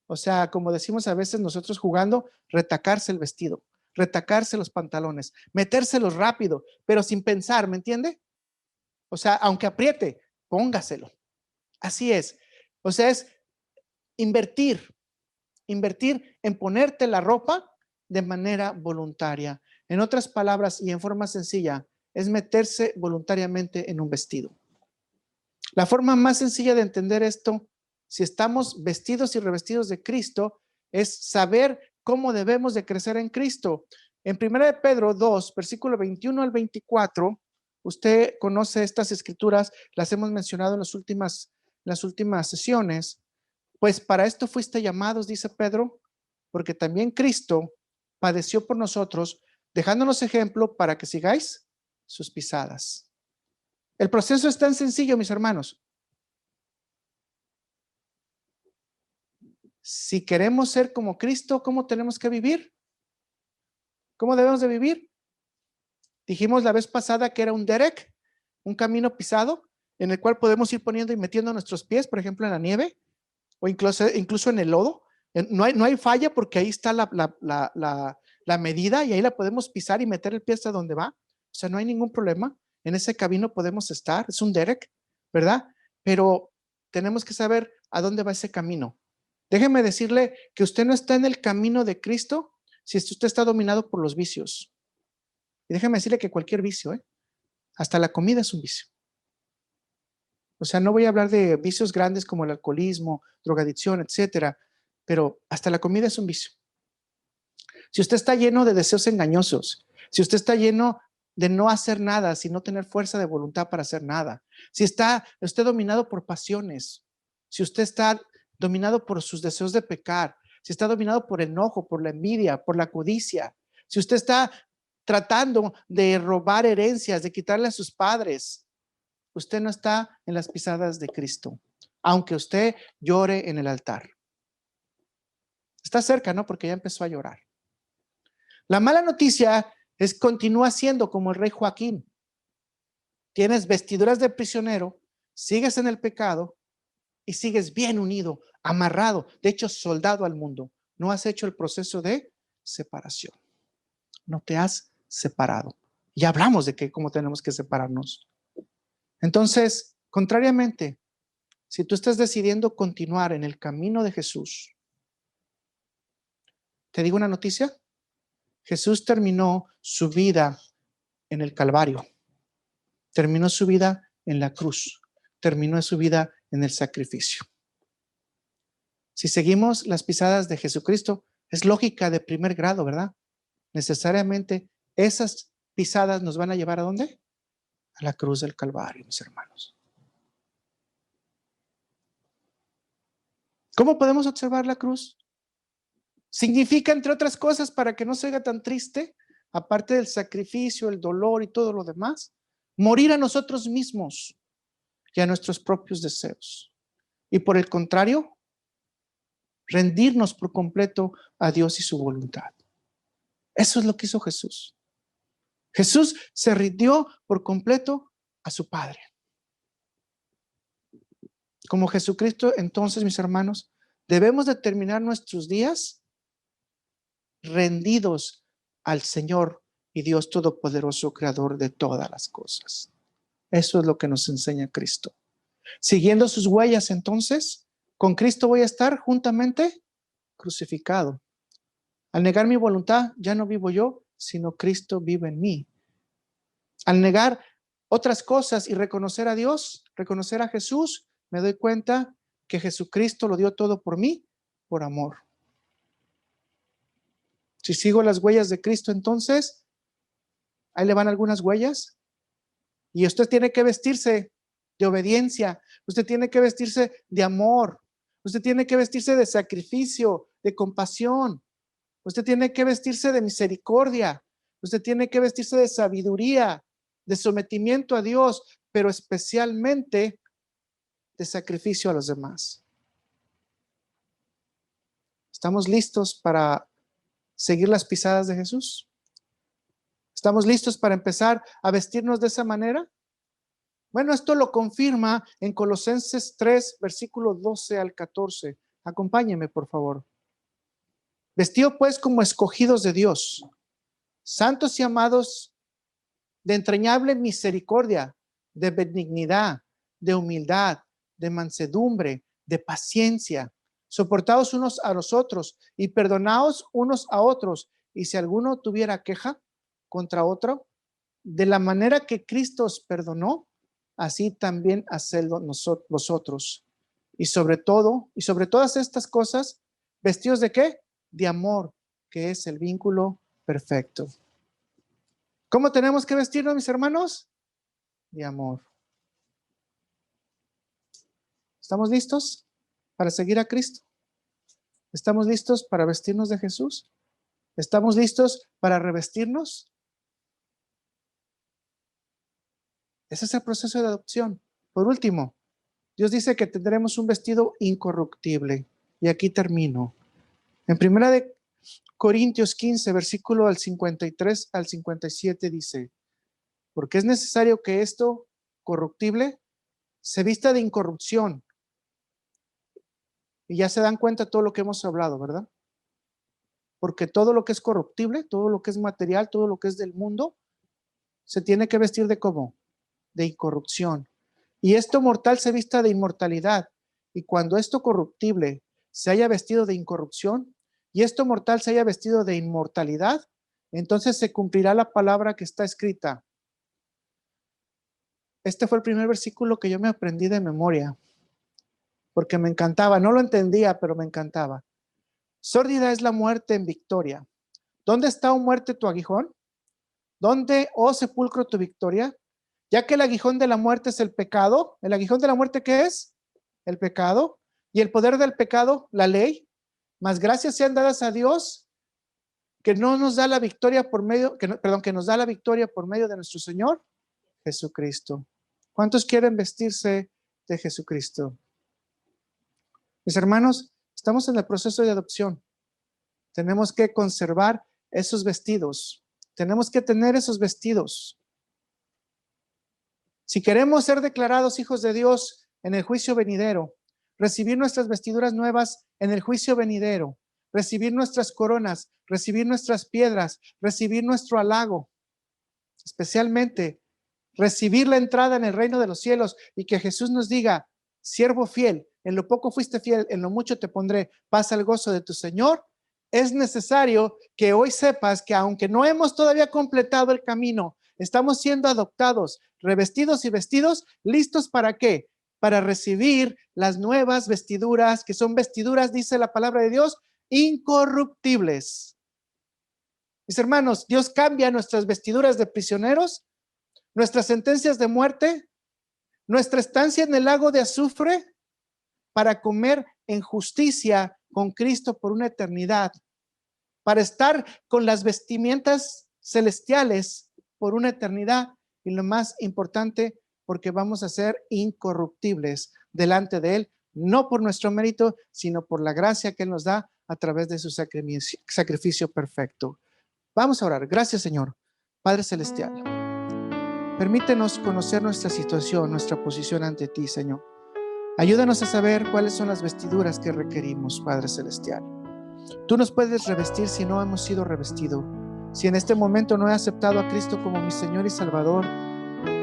[SPEAKER 1] O sea, como decimos a veces nosotros jugando, retacarse el vestido, retacarse los pantalones, metérselos rápido, pero sin pensar, ¿me entiende? O sea, aunque apriete, póngaselo. Así es. O sea, es invertir en ponerte la ropa de manera voluntaria. En otras palabras y en forma sencilla, es meterse voluntariamente en un vestido. La forma más sencilla de entender esto, si estamos vestidos y revestidos de Cristo, es saber cómo debemos de crecer en Cristo. En 1 Pedro 2, versículo 21 al 24, usted conoce estas escrituras, las hemos mencionado en las últimas sesiones. Pues para esto fuiste llamados, dice Pedro, porque también Cristo padeció por nosotros, dejándonos ejemplo para que sigáis sus pisadas. El proceso es tan sencillo, mis hermanos. Si queremos ser como Cristo, ¿cómo tenemos que vivir? ¿Cómo debemos de vivir? Dijimos la vez pasada que era un derek, un camino pisado, en el cual podemos ir poniendo y metiendo nuestros pies, por ejemplo, en la nieve, o incluso en el lodo. No hay falla porque ahí está la medida y ahí la podemos pisar y meter el pie hasta donde va. O sea, no hay ningún problema. En ese camino podemos estar. Es un derek, ¿verdad? Pero tenemos que saber a dónde va ese camino. Déjeme decirle que usted no está en el camino de Cristo si usted está dominado por los vicios. Y déjeme decirle que cualquier vicio, hasta la comida es un vicio. O sea, no voy a hablar de vicios grandes como el alcoholismo, drogadicción, etcétera, pero hasta la comida es un vicio. Si usted está lleno de deseos engañosos, si usted está lleno de no hacer nada, sin no tener fuerza de voluntad para hacer nada, si está usted dominado por pasiones, si usted está dominado por sus deseos de pecar, si está dominado por el enojo, por la envidia, por la codicia, si usted está tratando de robar herencias, de quitarle a sus padres, usted no está en las pisadas de Cristo, aunque usted llore en el altar. Está cerca, ¿no? Porque ya empezó a llorar. La mala noticia es continúa siendo como el rey Joaquín. Tienes vestiduras de prisionero, sigues en el pecado y sigues bien unido, amarrado, de hecho soldado al mundo. No has hecho el proceso de separación. No te has separado. Ya hablamos de cómo tenemos que separarnos. Entonces, contrariamente, si tú estás decidiendo continuar en el camino de Jesús, ¿Te digo una noticia? Jesús terminó su vida en el Calvario, terminó su vida en la cruz, terminó su vida en el sacrificio. Si seguimos las pisadas de Jesucristo, es lógica de primer grado, ¿verdad? Necesariamente esas pisadas nos van a llevar ¿a dónde? A la cruz del Calvario, mis hermanos. ¿Cómo podemos observar la cruz? Significa, entre otras cosas, para que no se haga tan triste, aparte del sacrificio, el dolor y todo lo demás, morir a nosotros mismos y a nuestros propios deseos. Y por el contrario, rendirnos por completo a Dios y su voluntad. Eso es lo que hizo Jesús. Jesús se rindió por completo a su Padre. Como Jesucristo, entonces, mis hermanos, debemos de terminar nuestros días rendidos al Señor y Dios Todopoderoso, Creador de todas las cosas. Eso es lo que nos enseña Cristo. Siguiendo sus huellas, entonces, con Cristo voy a estar juntamente crucificado. Al negar mi voluntad, ya no vivo yo, sino Cristo vive en mí. Al negar otras cosas y reconocer a Dios, reconocer a Jesús, me doy cuenta que Jesucristo lo dio todo por mí, por amor. Si sigo las huellas de Cristo, entonces, ahí le van algunas huellas. Y usted tiene que vestirse de obediencia, usted tiene que vestirse de amor, usted tiene que vestirse de sacrificio, de compasión, usted tiene que vestirse de misericordia, usted tiene que vestirse de sabiduría, de sometimiento a Dios, pero especialmente de sacrificio a los demás. ¿Estamos listos para seguir las pisadas de Jesús? ¿Estamos listos para empezar a vestirnos de esa manera? Bueno, esto lo confirma en Colosenses 3, versículos 12 al 14. Acompáñeme, por favor. Vestido pues como escogidos de Dios, santos y amados, de entrañable misericordia, de benignidad, de humildad, de mansedumbre, de paciencia, soportaos unos a los otros y perdonaos unos a otros. Y si alguno tuviera queja contra otro, de la manera que Cristo os perdonó, así también hacedlo vosotros. Y sobre todas estas cosas, vestidos de ¿qué? De amor, que es el vínculo perfecto. ¿Cómo tenemos que vestirnos, mis hermanos? De amor. ¿Estamos listos para seguir a Cristo? ¿Estamos listos para vestirnos de Jesús? ¿Estamos listos para revestirnos? Ese es el proceso de adopción. Por último, Dios dice que tendremos un vestido incorruptible. Y aquí termino. En 1 Corintios 15, versículo al 53 al 57 dice, porque es necesario que esto corruptible se vista de incorrupción. Y ya se dan cuenta todo lo que hemos hablado, ¿verdad? Porque todo lo que es corruptible, todo lo que es material, todo lo que es del mundo, se tiene que vestir de ¿cómo? De incorrupción. Y esto mortal se vista de inmortalidad. Y cuando esto corruptible se haya vestido de incorrupción y esto mortal se haya vestido de inmortalidad, entonces se cumplirá la palabra que está escrita. Este fue el primer versículo que yo me aprendí de memoria, porque me encantaba. No lo entendía, pero me encantaba. Sórdida es la muerte en victoria. ¿Dónde está, oh muerte, tu aguijón? ¿Dónde, oh sepulcro, tu victoria? Ya que el aguijón de la muerte es el pecado. ¿El aguijón de la muerte qué es? El pecado. Y el poder del pecado, la ley. Mas gracias sean dadas a Dios que no nos da la victoria por medio, que nos da la victoria por medio de nuestro Señor Jesucristo. ¿Cuántos quieren vestirse de Jesucristo? Mis hermanos, estamos en el proceso de adopción. Tenemos que conservar esos vestidos. Tenemos que tener esos vestidos. Si queremos ser declarados hijos de Dios en el juicio venidero, recibir nuestras vestiduras nuevas en el juicio venidero, recibir nuestras coronas, recibir nuestras piedras, recibir nuestro halago, especialmente recibir la entrada en el reino de los cielos y que Jesús nos diga, siervo fiel, en lo poco fuiste fiel, en lo mucho te pondré, pasa el gozo de tu Señor. es necesario que hoy sepas que aunque no hemos todavía completado el camino, estamos siendo adoptados, revestidos y vestidos, listos ¿para qué? Para recibir las nuevas vestiduras, que son vestiduras, dice la palabra de Dios, incorruptibles. Mis hermanos, Dios cambia nuestras vestiduras de prisioneros, nuestras sentencias de muerte, nuestra estancia en el lago de azufre, para comer en justicia con Cristo por una eternidad, para estar con las vestimentas celestiales por una eternidad, y lo más importante, porque vamos a ser incorruptibles delante de Él, no por nuestro mérito, sino por la gracia que Él nos da a través de su sacrificio perfecto. Vamos a orar. Gracias, Señor. Padre Celestial, permítenos conocer nuestra situación, nuestra posición ante ti, Señor. Ayúdanos a saber cuáles son las vestiduras que requerimos, Padre Celestial. Tú nos puedes revestir si no hemos sido revestidos. Si en este momento no he aceptado a Cristo como mi Señor y Salvador,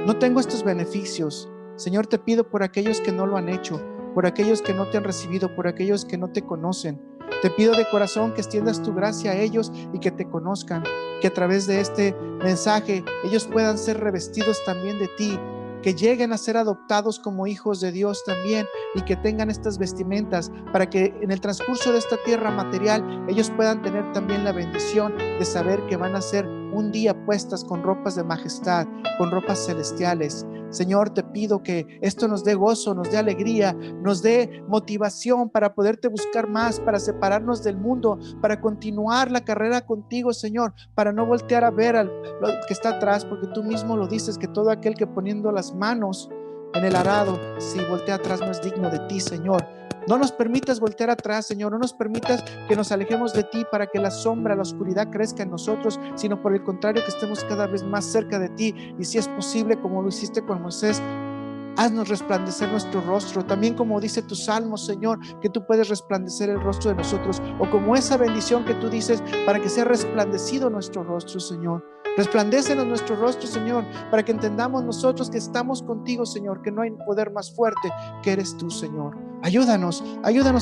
[SPEAKER 1] no tengo estos beneficios. Señor, te pido por aquellos que no lo han hecho, por aquellos que no te han recibido, por aquellos que no te conocen. Te pido de corazón que extiendas tu gracia a ellos y que te conozcan, que a través de este mensaje ellos puedan ser revestidos también de ti, que lleguen a ser adoptados como hijos de Dios también, y que tengan estas vestimentas para que en el transcurso de esta tierra material ellos puedan tener también la bendición de saber que van a ser un día puestas con ropas de majestad, con ropas celestiales. Señor, te pido que esto nos dé gozo, nos dé alegría, nos dé motivación para poderte buscar más, para separarnos del mundo, para continuar la carrera contigo, Señor, para no voltear a ver lo que está atrás, porque tú mismo lo dices, que todo aquel que poniendo las manos en el arado, si voltea atrás, no es digno de ti, Señor. No nos permitas voltear atrás, Señor. No nos permitas que nos alejemos de ti para que la sombra, la oscuridad crezca en nosotros, sino por el contrario, que estemos cada vez más cerca de ti. Y si es posible, como lo hiciste con Moisés, haznos resplandecer nuestro rostro, también como dice tu salmo, Señor, que tú puedes resplandecer el rostro de nosotros, o como esa bendición que tú dices, para que sea resplandecido nuestro rostro, Señor. Resplandécenos nuestro rostro, Señor, para que entendamos nosotros que estamos contigo, Señor, que no hay poder más fuerte que eres tú, Señor. Ayúdanos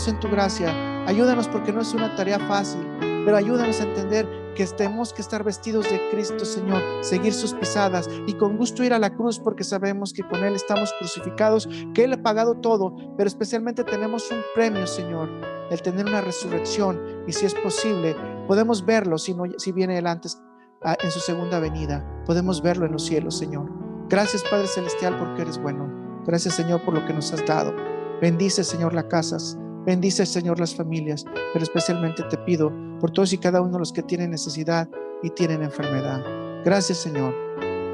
[SPEAKER 1] en tu gracia, ayúdanos, porque no es una tarea fácil, pero ayúdanos a entender que tenemos que estar vestidos de Cristo, Señor, seguir sus pisadas y con gusto ir a la cruz, porque sabemos que con Él estamos crucificados, que Él ha pagado todo, pero especialmente tenemos un premio, Señor, el tener una resurrección, y si es posible, podemos verlo si viene Él antes, en su segunda venida, podemos verlo en los cielos, Señor. Gracias, Padre Celestial, porque eres bueno. Gracias, Señor, por lo que nos has dado. Bendice, Señor, las casas. Bendice, Señor, las familias, pero especialmente te pido por todos y cada uno de los que tienen necesidad y tienen enfermedad. Gracias, Señor.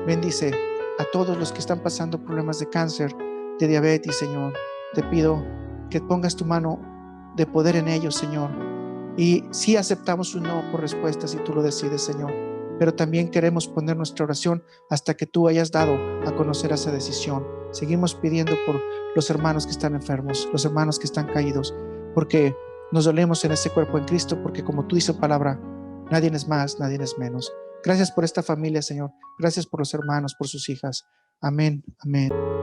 [SPEAKER 1] Bendice a todos los que están pasando problemas de cáncer, de diabetes, Señor. Te pido que pongas tu mano de poder en ellos, Señor. Y sí aceptamos un no por respuesta si tú lo decides, Señor. Pero también queremos poner nuestra oración hasta que tú hayas dado a conocer esa decisión. Seguimos pidiendo por los hermanos que están enfermos, los hermanos que están caídos, porque nos dolemos en ese cuerpo en Cristo, porque como tú dices palabra, nadie es más, nadie es menos. Gracias por esta familia, Señor. Gracias por los hermanos, por sus hijas. Amén, amén.